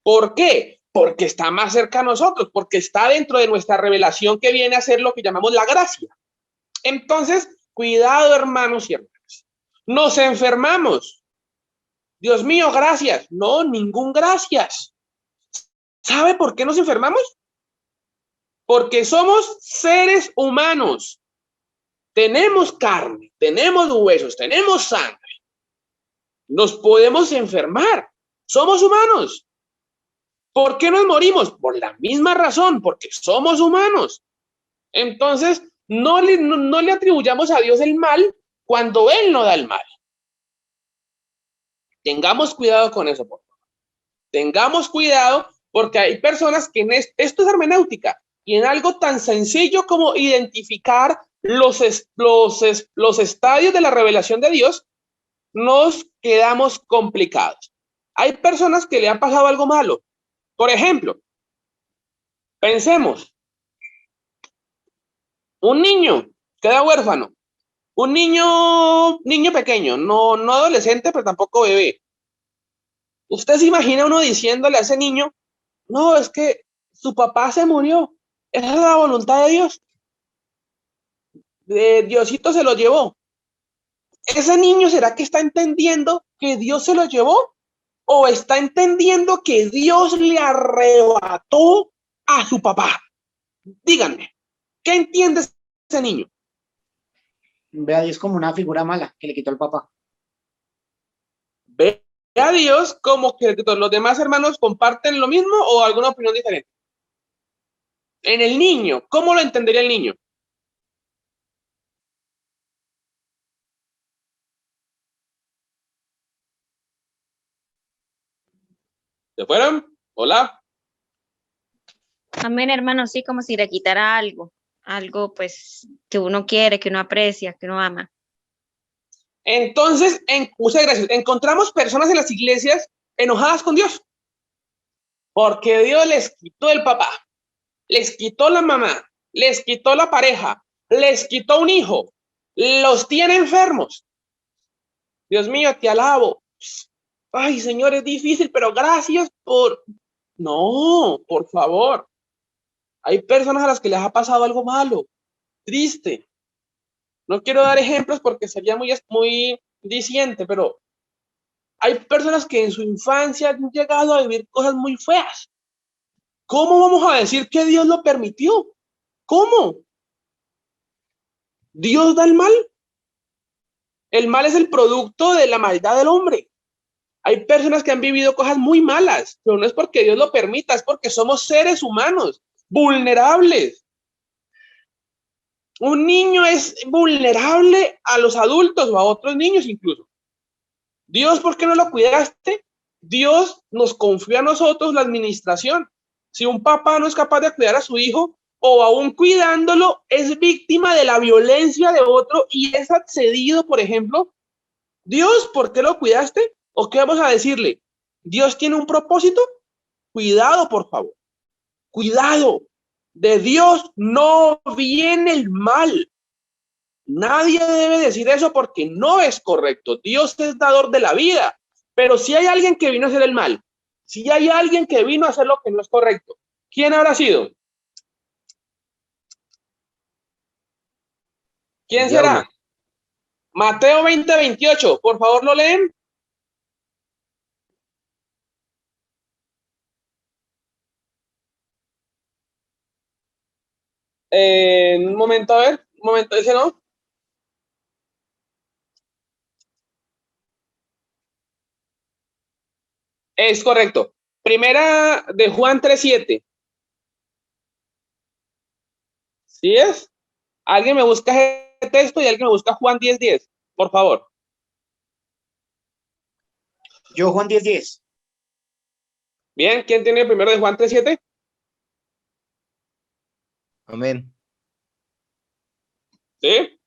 ¿Por qué? Porque está más cerca a nosotros, porque está dentro de nuestra revelación que viene a ser lo que llamamos la gracia. Entonces, cuidado, hermanos y hermanas. Nos enfermamos. Dios mío, gracias. No, ningún gracias. ¿Sabe por qué nos enfermamos? Porque somos seres humanos. Tenemos carne, tenemos huesos, tenemos sangre. Nos podemos enfermar. Somos humanos. ¿Por qué nos morimos? Por la misma razón, porque somos humanos. Entonces, no le atribuyamos a Dios el mal cuando Él no da el mal. Tengamos cuidado con eso, por favor. Tengamos cuidado porque hay personas que esto es hermenéutica y en algo tan sencillo como identificar los estadios de la revelación de Dios, nos quedamos complicados. Hay personas que le han pasado algo malo. Por ejemplo, pensemos, un niño queda huérfano, un niño pequeño, no adolescente, pero tampoco bebé. ¿Usted se imagina uno diciéndole a ese niño, no, es que su papá se murió, esa es la voluntad de Dios, Diosito se lo llevó? ¿Ese niño será que está entendiendo que Dios se lo llevó? ¿O está entendiendo que Dios le arrebató a su papá? Díganme, ¿qué entiende ese niño? Ve a Dios como una figura mala que le quitó el papá. Ve a Dios como que los demás hermanos comparten lo mismo o alguna opinión diferente. En el niño, ¿cómo lo entendería el niño? ¿Se fueron? Hola. Amén, hermano, sí, como si le quitara algo pues que uno quiere, que uno aprecia, que uno ama. Entonces, muchas gracias. Encontramos personas en las iglesias enojadas con Dios porque Dios les quitó el papá, les quitó la mamá, les quitó la pareja, les quitó un hijo, los tiene enfermos. Dios mío, te alabo. Ay, Señor, es difícil, pero gracias por... No, por favor. Hay personas a las que les ha pasado algo malo, triste. No quiero dar ejemplos porque sería muy diciente, pero hay personas que en su infancia han llegado a vivir cosas muy feas. ¿Cómo vamos a decir que Dios lo permitió? ¿Cómo? ¿Dios da el mal? El mal es el producto de la maldad del hombre. Hay personas que han vivido cosas muy malas, pero no es porque Dios lo permita, es porque somos seres humanos, vulnerables. Un niño es vulnerable a los adultos o a otros niños incluso. Dios, ¿por qué no lo cuidaste? Dios nos confió a nosotros la administración. Si un papá no es capaz de cuidar a su hijo o aún cuidándolo, es víctima de la violencia de otro y es accedido, por ejemplo, Dios, ¿por qué lo cuidaste? ¿O qué vamos a decirle? ¿Dios tiene un propósito? Cuidado, por favor. Cuidado. De Dios no viene el mal. Nadie debe decir eso porque no es correcto. Dios es dador de la vida. Pero si hay alguien que vino a hacer el mal, si hay alguien que vino a hacer lo que no es correcto, ¿quién habrá sido? El ¿Quién diablo. será? Mateo 20:28. Por favor, ¿lo leen? Un momento, a ver. Un momento, ese no. Es correcto. Primera de Juan 3:7. ¿Sí es? Alguien me busca ese texto y alguien me busca Juan 10:10. Por favor. Yo, Juan 10:10. Bien, ¿quién tiene el primero de Juan 3:7? Amén. ¿Sí?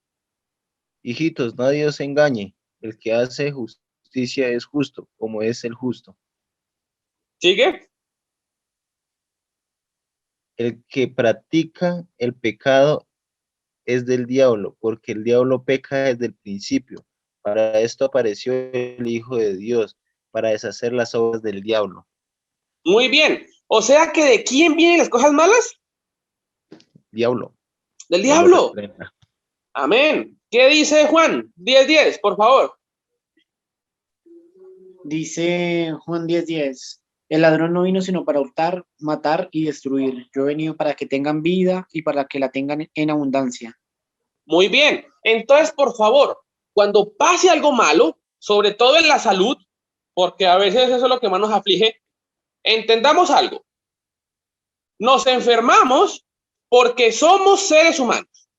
Hijitos, nadie os engañe. El que hace justicia es justo, como es el justo. ¿Sigue? El que practica el pecado es del diablo, porque el diablo peca desde el principio. Para esto apareció el Hijo de Dios, para deshacer las obras del diablo. Muy bien. O sea que ¿de quién vienen las cosas malas? Diablo. Del Dios lo diablo. reprenda. Amén. ¿Qué dice Juan? 10:10, por favor. Dice Juan 10:10. El ladrón no vino sino para hurtar, matar y destruir. Yo he venido para que tengan vida y para que la tengan en abundancia. Muy bien. Entonces, por favor, cuando pase algo malo, sobre todo en la salud, porque a veces eso es lo que más nos aflige, entendamos algo. Nos enfermamos porque somos seres humanos.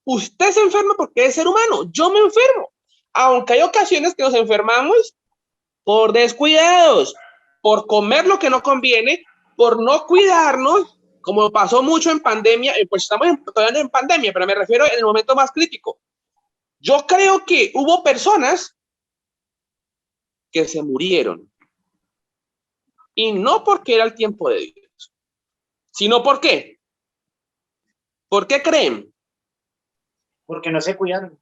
Usted se enferma porque es ser humano. Yo me enfermo. Aunque hay ocasiones que nos enfermamos por descuidados, por comer lo que no conviene, por no cuidarnos, como pasó mucho en pandemia, pues estamos todavía en pandemia, pero me refiero en el momento más crítico. Yo creo que hubo personas que se murieron y no porque era el tiempo de Dios, sino ¿por qué? ¿Por qué creen? Porque no se cuidaron.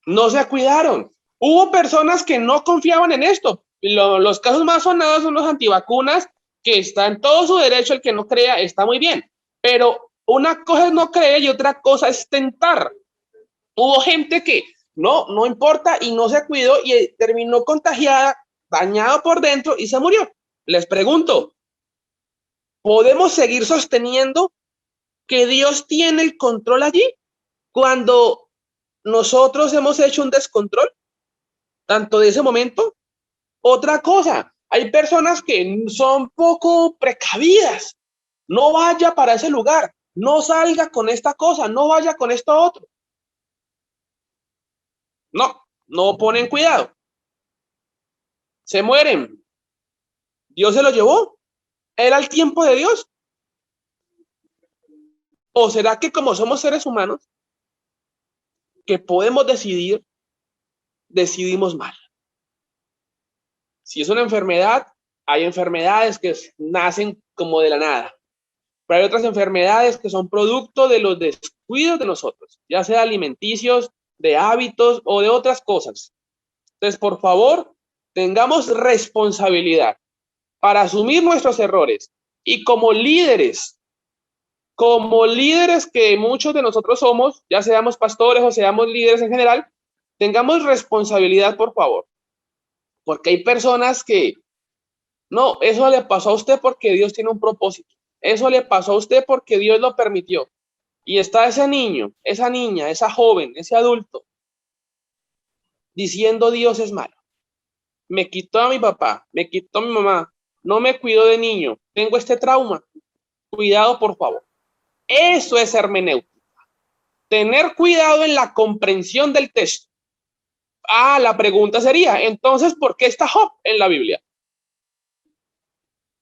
No se cuidaron. Hubo personas que no confiaban en esto. Los casos más sonados son los antivacunas, que está en todo su derecho, el que no crea está muy bien. Pero una cosa es no creer y otra cosa es tentar. Hubo gente que no importa y no se cuidó y terminó contagiada, dañado por dentro y se murió. Les pregunto, ¿podemos seguir sosteniendo que Dios tiene el control allí cuando nosotros hemos hecho un descontrol, tanto de ese momento? Otra cosa, hay personas que son poco precavidas. No vaya para ese lugar, no salga con esta cosa, no vaya con esto otro. No ponen cuidado. Se mueren. Dios se lo llevó. ¿Era el tiempo de Dios? ¿O será que como somos seres humanos, que podemos decidir, decidimos mal? Si es una enfermedad, hay enfermedades que nacen como de la nada. Pero hay otras enfermedades que son producto de los descuidos de nosotros, ya sea alimenticios, de hábitos o de otras cosas. Entonces, por favor, tengamos responsabilidad para asumir nuestros errores y como líderes que muchos de nosotros somos, ya seamos pastores o seamos líderes en general, tengamos responsabilidad, por favor, porque hay personas que, no, eso le pasó a usted porque Dios tiene un propósito, eso le pasó a usted porque Dios lo permitió, y está ese niño, esa niña, esa joven, ese adulto, diciendo Dios es malo, me quitó a mi papá, me quitó a mi mamá, no me cuidó de niño, tengo este trauma, cuidado por favor. Eso es hermenéutica. Tener cuidado en la comprensión del texto. La pregunta sería, entonces, ¿por qué está Job en la Biblia?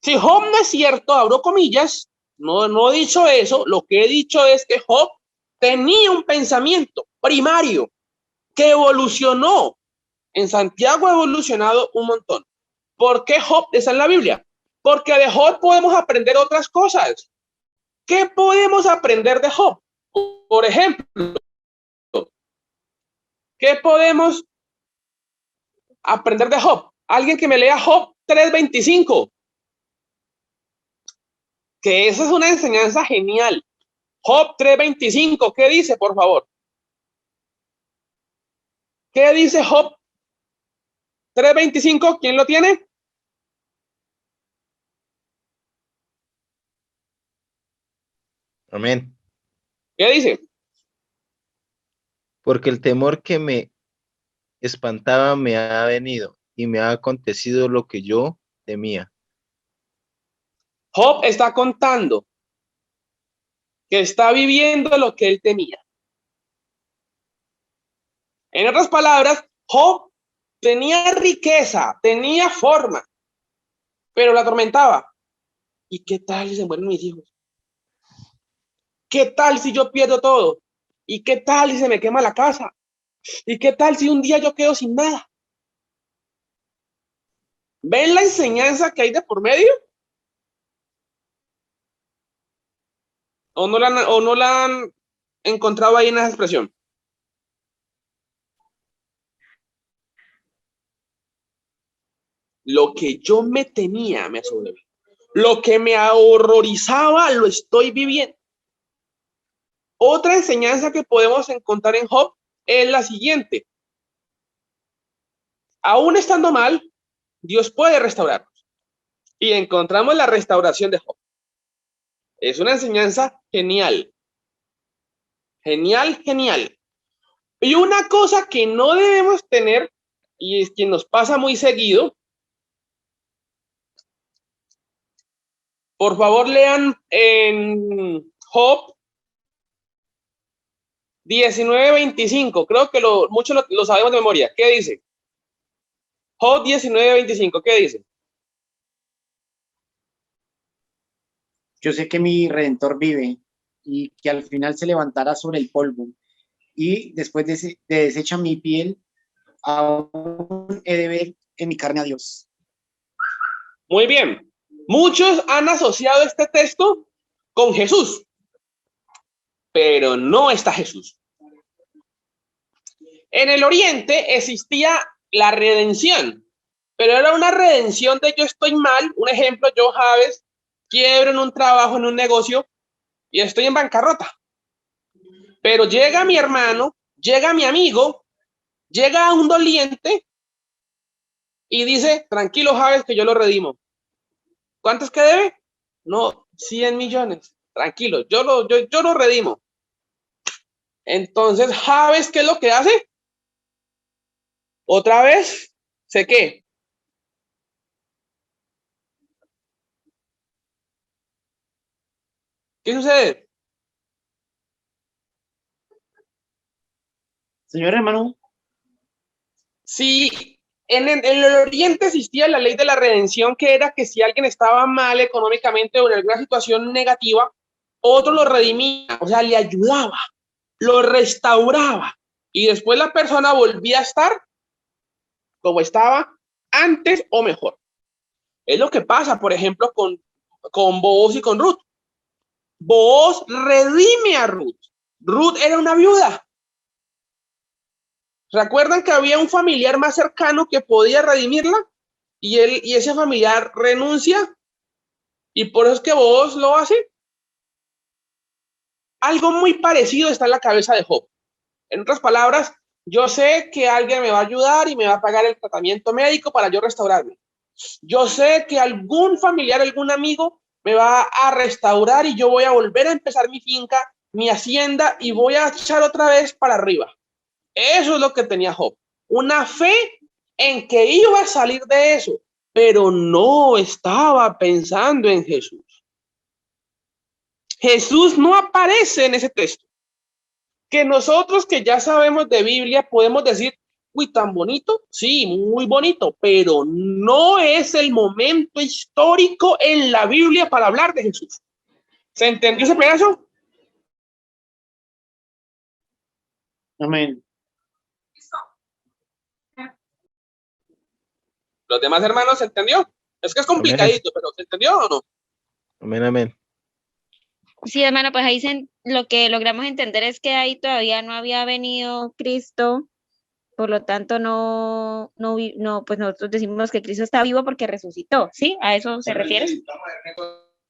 Si Job no es cierto, abro comillas, no he dicho eso, lo que he dicho es que Job tenía un pensamiento primario que evolucionó. En Santiago ha evolucionado un montón. ¿Por qué Job está en la Biblia? Porque de Job podemos aprender otras cosas. ¿Qué podemos aprender de Job? Por ejemplo, ¿qué podemos aprender de Job? Alguien que me lea Job 3:25. Que esa es una enseñanza genial. Job 3:25, ¿qué dice, por favor? ¿Qué dice Job 3:25? ¿Quién lo tiene? Amén. ¿Qué dice? Porque el temor que me espantaba me ha venido y me ha acontecido lo que yo temía. Job está contando que está viviendo lo que él temía. En otras palabras, Job tenía riqueza, tenía forma, pero la atormentaba. ¿Y qué tal si se mueren mis hijos? ¿Qué tal si yo pierdo todo? ¿Y qué tal si se me quema la casa? ¿Y qué tal si un día yo quedo sin nada? ¿Ven la enseñanza que hay de por medio? ¿O no la han encontrado ahí en esa expresión? Lo que yo me temía me sobrevivió. Lo que me horrorizaba lo estoy viviendo. Otra enseñanza que podemos encontrar en Job es la siguiente. Aún estando mal, Dios puede restaurarnos. Y encontramos la restauración de Job. Es una enseñanza genial. Genial, genial. Y una cosa que no debemos tener, y es que nos pasa muy seguido, por favor lean en Job 19:25, creo que muchos lo sabemos de memoria. ¿Qué dice? Job 19:25, ¿qué dice? Yo sé que mi Redentor vive y que al final se levantará sobre el polvo. Y después de deshecha mi piel, aún he de ver en mi carne a Dios. Muy bien. Muchos han asociado este texto con Jesús, pero no está Jesús. En el Oriente existía la redención, pero era una redención de yo estoy mal. Un ejemplo, yo, Javes, quiebro en un trabajo, en un negocio, y estoy en bancarrota. Pero llega mi hermano, llega mi amigo, llega un doliente y dice, tranquilo, Javes, que yo lo redimo. ¿Cuánto es que debe? No, 100 millones. Tranquilo, yo lo redimo. Entonces, Javes, ¿qué es lo que hace? Otra vez, ¿sé qué? ¿Qué sucede? Señor hermano, Si En el Oriente existía la ley de la redención, que era que si alguien estaba mal económicamente o en alguna situación negativa, otro lo redimía, o sea, le ayudaba, lo restauraba, y después la persona volvía a estar como estaba antes o mejor. Es lo que pasa, por ejemplo, con Booz y con Ruth. Booz redime a Ruth. Ruth era una viuda. ¿Recuerdan que había un familiar más cercano que podía redimirla? Y ese familiar renuncia, y por eso es que Booz lo hace. Algo muy parecido está en la cabeza de Job. En otras palabras, yo sé que alguien me va a ayudar y me va a pagar el tratamiento médico para yo restaurarme. Yo sé que algún familiar, algún amigo me va a restaurar y yo voy a volver a empezar mi finca, mi hacienda, y voy a echar otra vez para arriba. Eso es lo que tenía Job. Una fe en que iba a salir de eso, pero no estaba pensando en Jesús. Jesús no aparece en ese texto. Que nosotros que ya sabemos de Biblia podemos decir, uy, tan bonito, sí, muy bonito, pero no es el momento histórico en la Biblia para hablar de Jesús. ¿Se entendió ese pedazo? Amén. Los demás hermanos, ¿se entendió? Es que es complicadito, pero ¿se entendió o no? Amén, amén. Sí, hermano, pues ahí lo que logramos entender es que ahí todavía no había venido Cristo, por lo tanto no, pues nosotros decimos que Cristo está vivo porque resucitó, ¿sí? ¿A eso se refiere? Sí,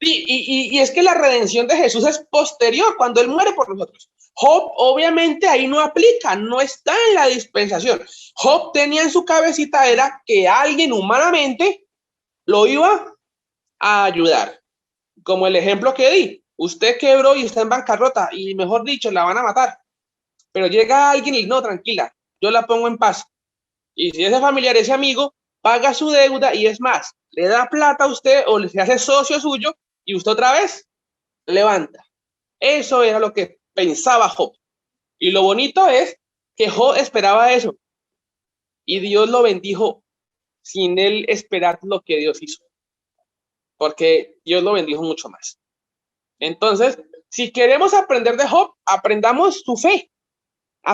y es que la redención de Jesús es posterior, cuando Él muere por nosotros. Job, obviamente, ahí no aplica, no está en la dispensación. Job tenía en su cabecita era que alguien humanamente lo iba a ayudar. Como el ejemplo que di, usted quebró y está en bancarrota y, mejor dicho, la van a matar. Pero llega alguien y no, tranquila, yo la pongo en paz. Y si ese familiar, ese amigo, paga su deuda y es más, le da plata a usted o se hace socio suyo y usted otra vez levanta. Eso era lo que pensaba Job. Y lo bonito es que Job esperaba eso y Dios lo bendijo sin él esperar lo que Dios hizo, porque Dios lo bendijo mucho más. Entonces, si queremos aprender de Job, aprendamos su fe.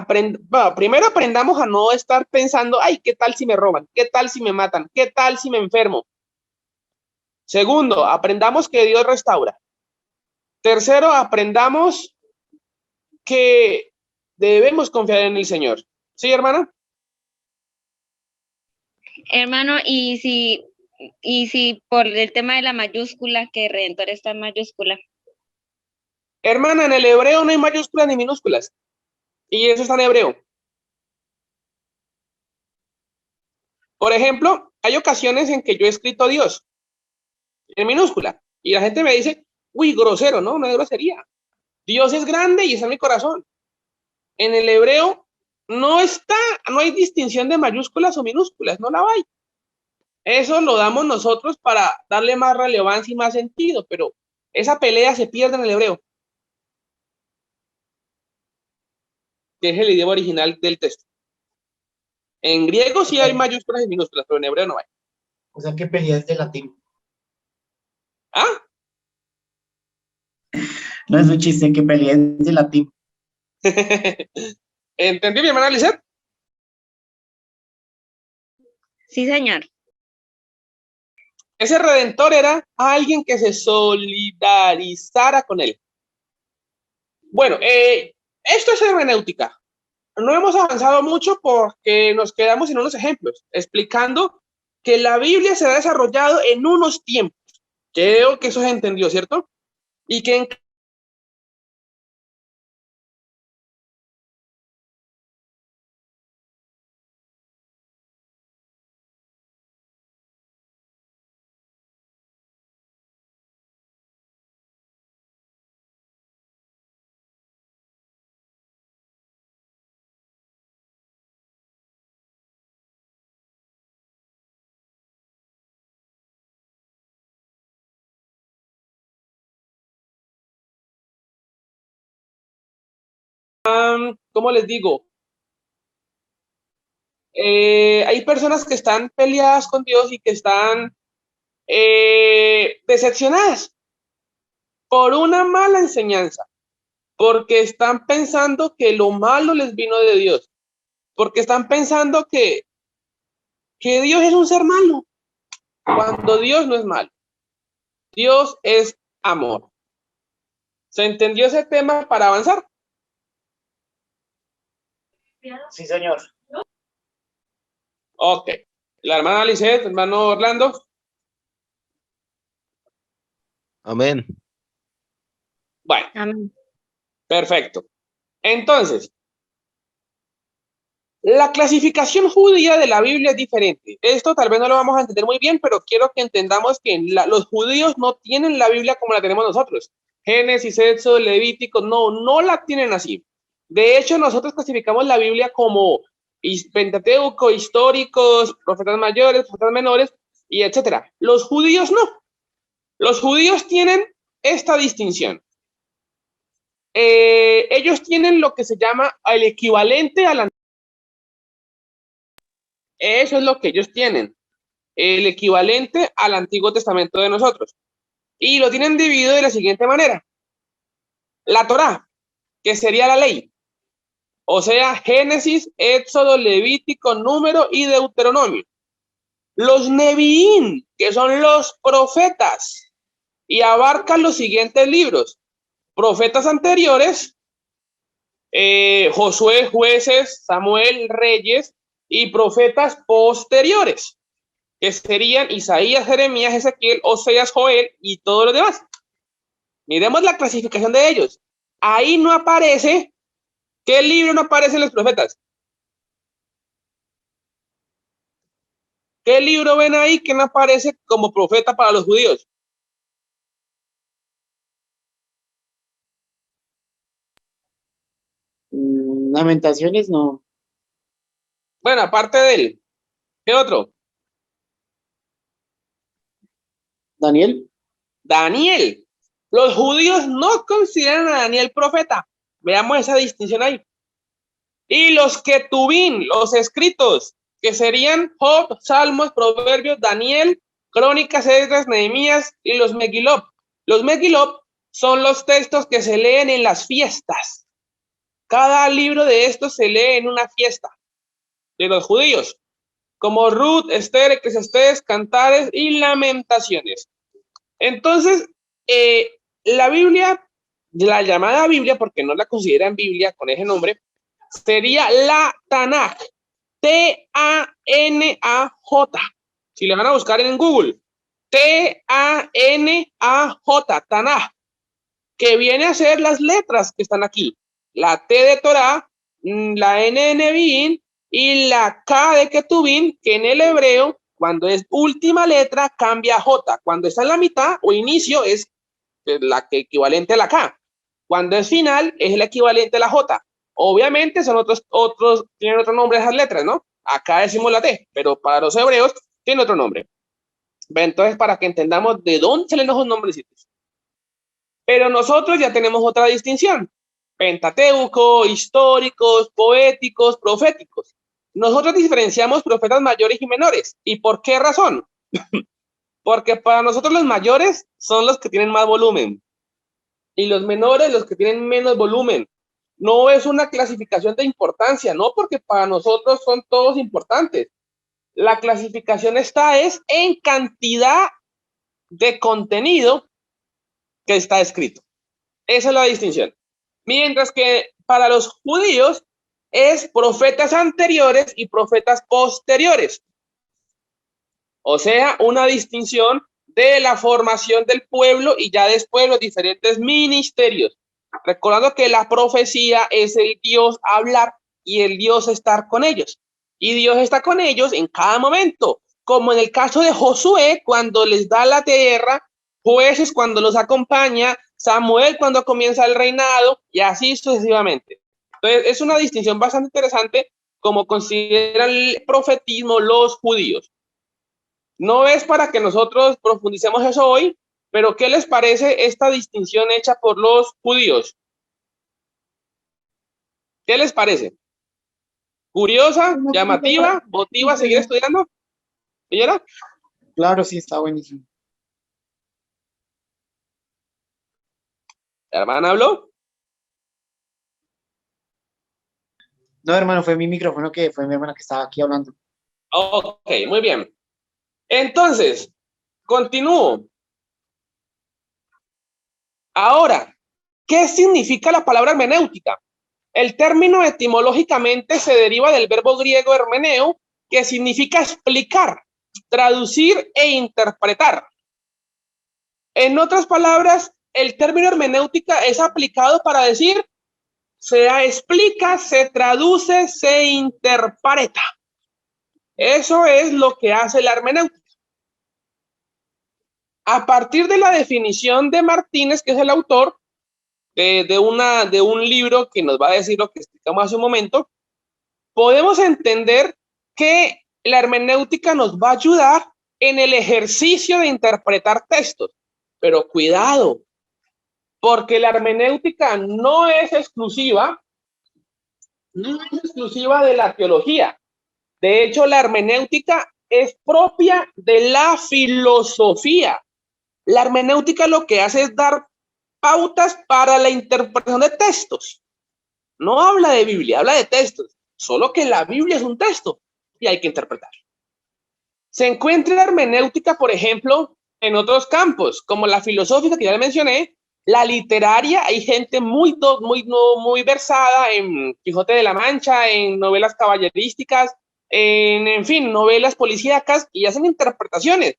Bueno, primero aprendamos a no estar pensando, ay, ¿qué tal si me roban? ¿Qué tal si me matan? ¿Qué tal si me enfermo? Segundo, aprendamos que Dios restaura. Tercero, aprendamos que debemos confiar en el Señor. ¿Sí, hermana? Hermano, y si por el tema de la mayúscula, que Redentor está en mayúscula. Hermana, en el hebreo no hay mayúsculas ni minúsculas. Y eso está en hebreo. Por ejemplo, hay ocasiones en que yo he escrito Dios en minúscula y la gente me dice, uy, grosero, ¿no? No es grosería. Dios es grande y está en mi corazón. En el hebreo no hay distinción de mayúsculas o minúsculas, no la hay. Eso lo damos nosotros para darle más relevancia y más sentido, pero esa pelea se pierde en el hebreo, que es el idioma original del texto. En griego sí hay mayúsculas y minúsculas, pero en hebreo no hay. O sea, que peleas de latín. ¿Ah? No es un chiste, que peleas de latín. ¿Entendió mi hermana Lizeth? Sí, señor. Ese redentor era alguien que se solidarizara con él. Bueno, esto es hermenéutica. No hemos avanzado mucho porque nos quedamos en unos ejemplos, explicando que la Biblia se ha desarrollado en unos tiempos. Creo que eso se entendió, ¿cierto? Y que en ¿cómo les digo? Hay personas que están peleadas con Dios y que están decepcionadas por una mala enseñanza, porque están pensando que lo malo les vino de Dios, porque están pensando que Dios es un ser malo, cuando Dios no es malo. Dios es amor. ¿Se entendió ese tema para avanzar? Sí, señor. Ok. La hermana Lisette, hermano Orlando. Amén. Bueno, Amén. perfecto. Entonces, la clasificación judía de la Biblia es diferente. Esto tal vez no lo vamos a entender muy bien, pero quiero que entendamos que los judíos no tienen la Biblia como la tenemos nosotros. Génesis, Éxodo, Levítico, no la tienen así. De hecho, nosotros clasificamos la Biblia como Pentateuco, históricos, profetas mayores, profetas menores, y etcétera. Los judíos no. Los judíos tienen esta distinción. Ellos tienen lo que se llama el equivalente a la... Eso es lo que ellos tienen, el equivalente al Antiguo Testamento de nosotros. Y lo tienen dividido de la siguiente manera. La Torá, que sería la ley. O sea, Génesis, Éxodo, Levítico, Número y Deuteronomio. Los Neviín, que son los profetas, y abarcan los siguientes libros. Profetas anteriores, Josué, Jueces, Samuel, Reyes, y profetas posteriores, que serían Isaías, Jeremías, Ezequiel, Oseas, Joel y todos los demás. Miremos la clasificación de ellos. Ahí no aparece, ¿qué libro no aparece en los profetas? ¿Qué libro ven ahí que no aparece como profeta para los judíos? Lamentaciones, no. Bueno, aparte de él, ¿qué otro? Daniel. Daniel. Los judíos no consideran a Daniel profeta. Veamos esa distinción ahí. Y los Ketubín, los escritos, que serían Job, Salmos, Proverbios, Daniel, Crónicas, Esdras, Nehemías y los Megilot. Los Megilot son los textos que se leen en las fiestas. Cada libro de estos se lee en una fiesta de los judíos, como Ruth, Esther, Eclesiastés, Cantares y Lamentaciones. Entonces, la Biblia, la llamada Biblia, porque no la consideran Biblia con ese nombre, sería la Tanaj, T-A-N-A-J. Si le van a buscar en Google, T-A-N-A-J, Tanaj, que viene a ser las letras que están aquí. La T de Torah, la N de Neviín y la K de Ketubín, que en el hebreo, cuando es última letra, cambia a J. Cuando está en la mitad o inicio, es la que equivalente a la K. Cuando es final, es el equivalente a la J. Obviamente son otros, tienen otro nombre esas letras, ¿no? Acá decimos la T, pero para los hebreos tiene otro nombre. Entonces, para que entendamos de dónde salen esos nombrecitos. Pero nosotros ya tenemos otra distinción. Pentateuco, históricos, poéticos, proféticos. Nosotros diferenciamos profetas mayores y menores. ¿Y por qué razón? Porque para nosotros los mayores son los que tienen más volumen y los menores los que tienen menos volumen. No es una clasificación de importancia, no, porque para nosotros son todos importantes. La clasificación está en cantidad de contenido que está escrito. Esa es la distinción. Mientras que para los judíos es profetas anteriores y profetas posteriores. O sea, una distinción de la formación del pueblo y ya después los diferentes ministerios. Recordando que la profecía es el Dios hablar y el Dios estar con ellos. Y Dios está con ellos en cada momento, como en el caso de Josué, cuando les da la tierra, Jueces cuando los acompaña, Samuel cuando comienza el reinado y así sucesivamente. Entonces, es una distinción bastante interesante como consideran el profetismo los judíos. No es para que nosotros profundicemos eso hoy, pero ¿qué les parece esta distinción hecha por los judíos? ¿Qué les parece? curiosa, llamativa, motiva a seguir estudiando. Señora, Claro, sí, está buenísimo. ¿la hermana habló? No, hermano, fue mi micrófono que fue mi hermana que estaba aquí hablando. Ok, muy bien. Entonces, continúo. Ahora, ¿qué significa la palabra hermenéutica? El término etimológicamente se deriva del verbo griego hermeneo, que significa explicar, traducir e interpretar. En otras palabras, el término hermenéutica es aplicado para decir se explica, se traduce, se interpreta. Eso es lo que hace la hermenéutica. A partir de la definición de Martínez, que es el autor de un libro que nos va a decir lo que explicamos hace un momento, podemos entender que la hermenéutica nos va a ayudar en el ejercicio de interpretar textos. Pero cuidado, porque la hermenéutica no es exclusiva de la teología. De hecho, la hermenéutica es propia de la filosofía. La hermenéutica lo que hace es dar pautas para la interpretación de textos. No habla de Biblia, habla de textos. Solo que la Biblia es un texto y hay que interpretarlo. Se encuentra la hermenéutica, por ejemplo, en otros campos, como la filosófica, que ya le mencioné, la literaria. Hay gente muy versada en Quijote de la Mancha, en novelas caballerísticas, en fin, novelas policíacas, y hacen interpretaciones.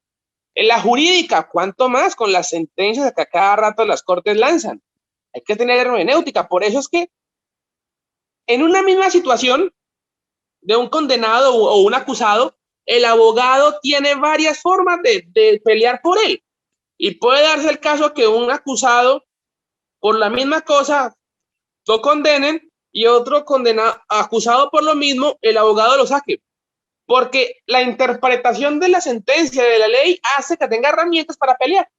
En la jurídica, ¿cuánto más con las sentencias que a cada rato las cortes lanzan? Hay que tener hermenéutica. Por eso es que en una misma situación de un condenado o un acusado, el abogado tiene varias formas de pelear por él. Y puede darse el caso que un acusado por la misma cosa lo condenen y otro acusado por lo mismo, el abogado lo saque. Porque la interpretación de la sentencia de la ley hace que tenga herramientas para pelear.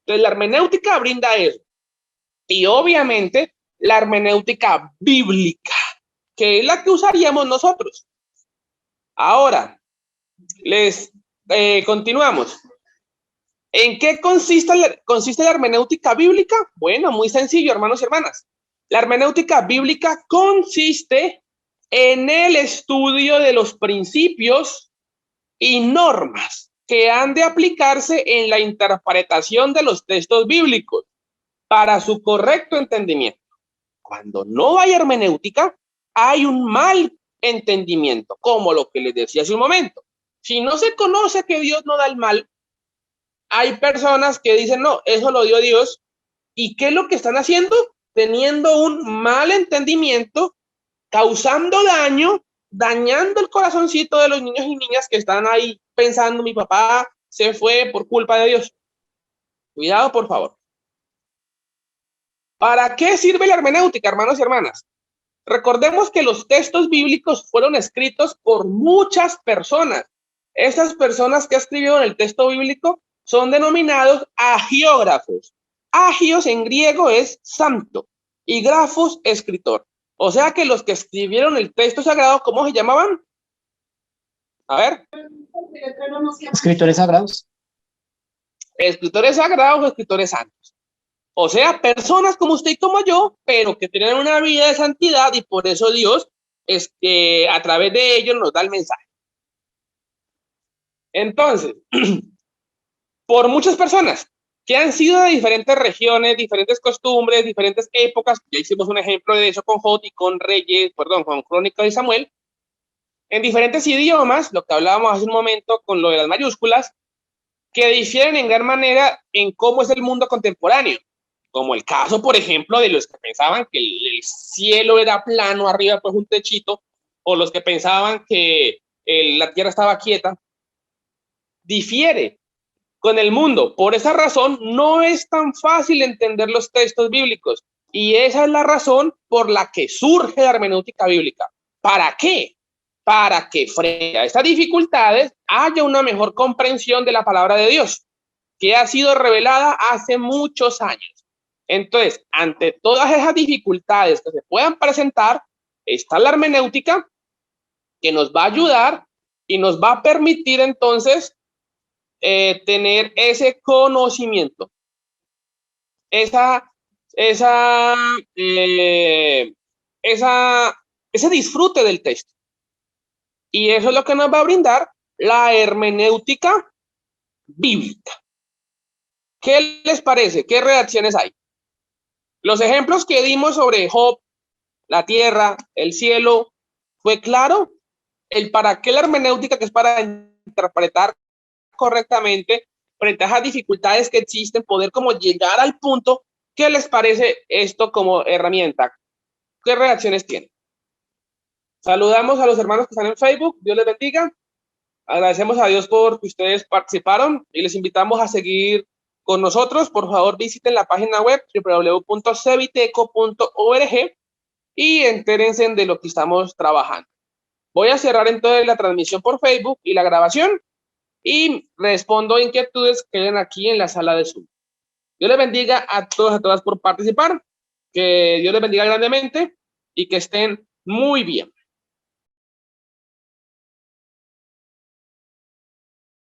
Entonces la hermenéutica brinda eso. Y obviamente la hermenéutica bíblica, que es la que usaríamos nosotros. Ahora, continuamos. ¿En qué consiste la hermenéutica bíblica? Bueno, muy sencillo, hermanos y hermanas. La hermenéutica bíblica consiste en el estudio de los principios y normas que han de aplicarse en la interpretación de los textos bíblicos para su correcto entendimiento. Cuando no hay hermenéutica, hay un mal entendimiento, como lo que les decía hace un momento. Si no se conoce que Dios no da el mal, hay personas que dicen, no, eso lo dio Dios. ¿Y qué es lo que están haciendo? Teniendo un mal entendimiento, causando daño, dañando el corazoncito de los niños y niñas que están ahí pensando, mi papá se fue por culpa de Dios. Cuidado, por favor. ¿Para qué sirve la hermenéutica, hermanos y hermanas? Recordemos que los textos bíblicos fueron escritos por muchas personas. Estas personas que escribieron el texto bíblico son denominados agiógrafos. Agios en griego es santo y grafos escritor. O sea que los que escribieron el texto sagrado, ¿cómo se llamaban? A ver. Escritores sagrados. Escritores sagrados o escritores santos. O sea, personas como usted y como yo, pero que tienen una vida de santidad y por eso Dios es que a través de ellos nos da el mensaje. Entonces, por muchas personas que han sido de diferentes regiones, diferentes costumbres, diferentes épocas, ya hicimos un ejemplo de eso con Jot y con con Crónicas de Samuel, en diferentes idiomas, lo que hablábamos hace un momento con lo de las mayúsculas, que difieren en gran manera en cómo es el mundo contemporáneo. Como el caso, por ejemplo, de los que pensaban que el cielo era plano, arriba pues un techito, o los que pensaban que la tierra estaba quieta, difiere con el mundo. Por esa razón, no es tan fácil entender los textos bíblicos. Y esa es la razón por la que surge la hermenéutica bíblica. ¿Para qué? Para que frente a estas dificultades haya una mejor comprensión de la palabra de Dios, que ha sido revelada hace muchos años. Entonces, ante todas esas dificultades que se puedan presentar, está la hermenéutica que nos va a ayudar y nos va a permitir entonces tener ese conocimiento, ese disfrute del texto. Y eso es lo que nos va a brindar la hermenéutica bíblica. ¿Qué les parece? ¿Qué reacciones hay? Los ejemplos que dimos sobre Job, la tierra, el cielo, ¿fue claro? El para qué la hermenéutica, que es para interpretar correctamente frente a esas dificultades que existen, poder como llegar al punto. ¿Qué les parece esto como herramienta? ¿Qué reacciones tienen? Saludamos a los hermanos que están en Facebook. Dios les bendiga. Agradecemos a Dios por que ustedes participaron y les invitamos a seguir con nosotros. Por favor, visiten la página web www.cebiteco.org y entérense de lo que estamos trabajando. Voy a cerrar entonces la transmisión por Facebook y la grabación y respondo inquietudes que queden aquí en la sala de Zoom. Dios les bendiga a todos y a todas por participar. Que Dios les bendiga grandemente y que estén muy bien.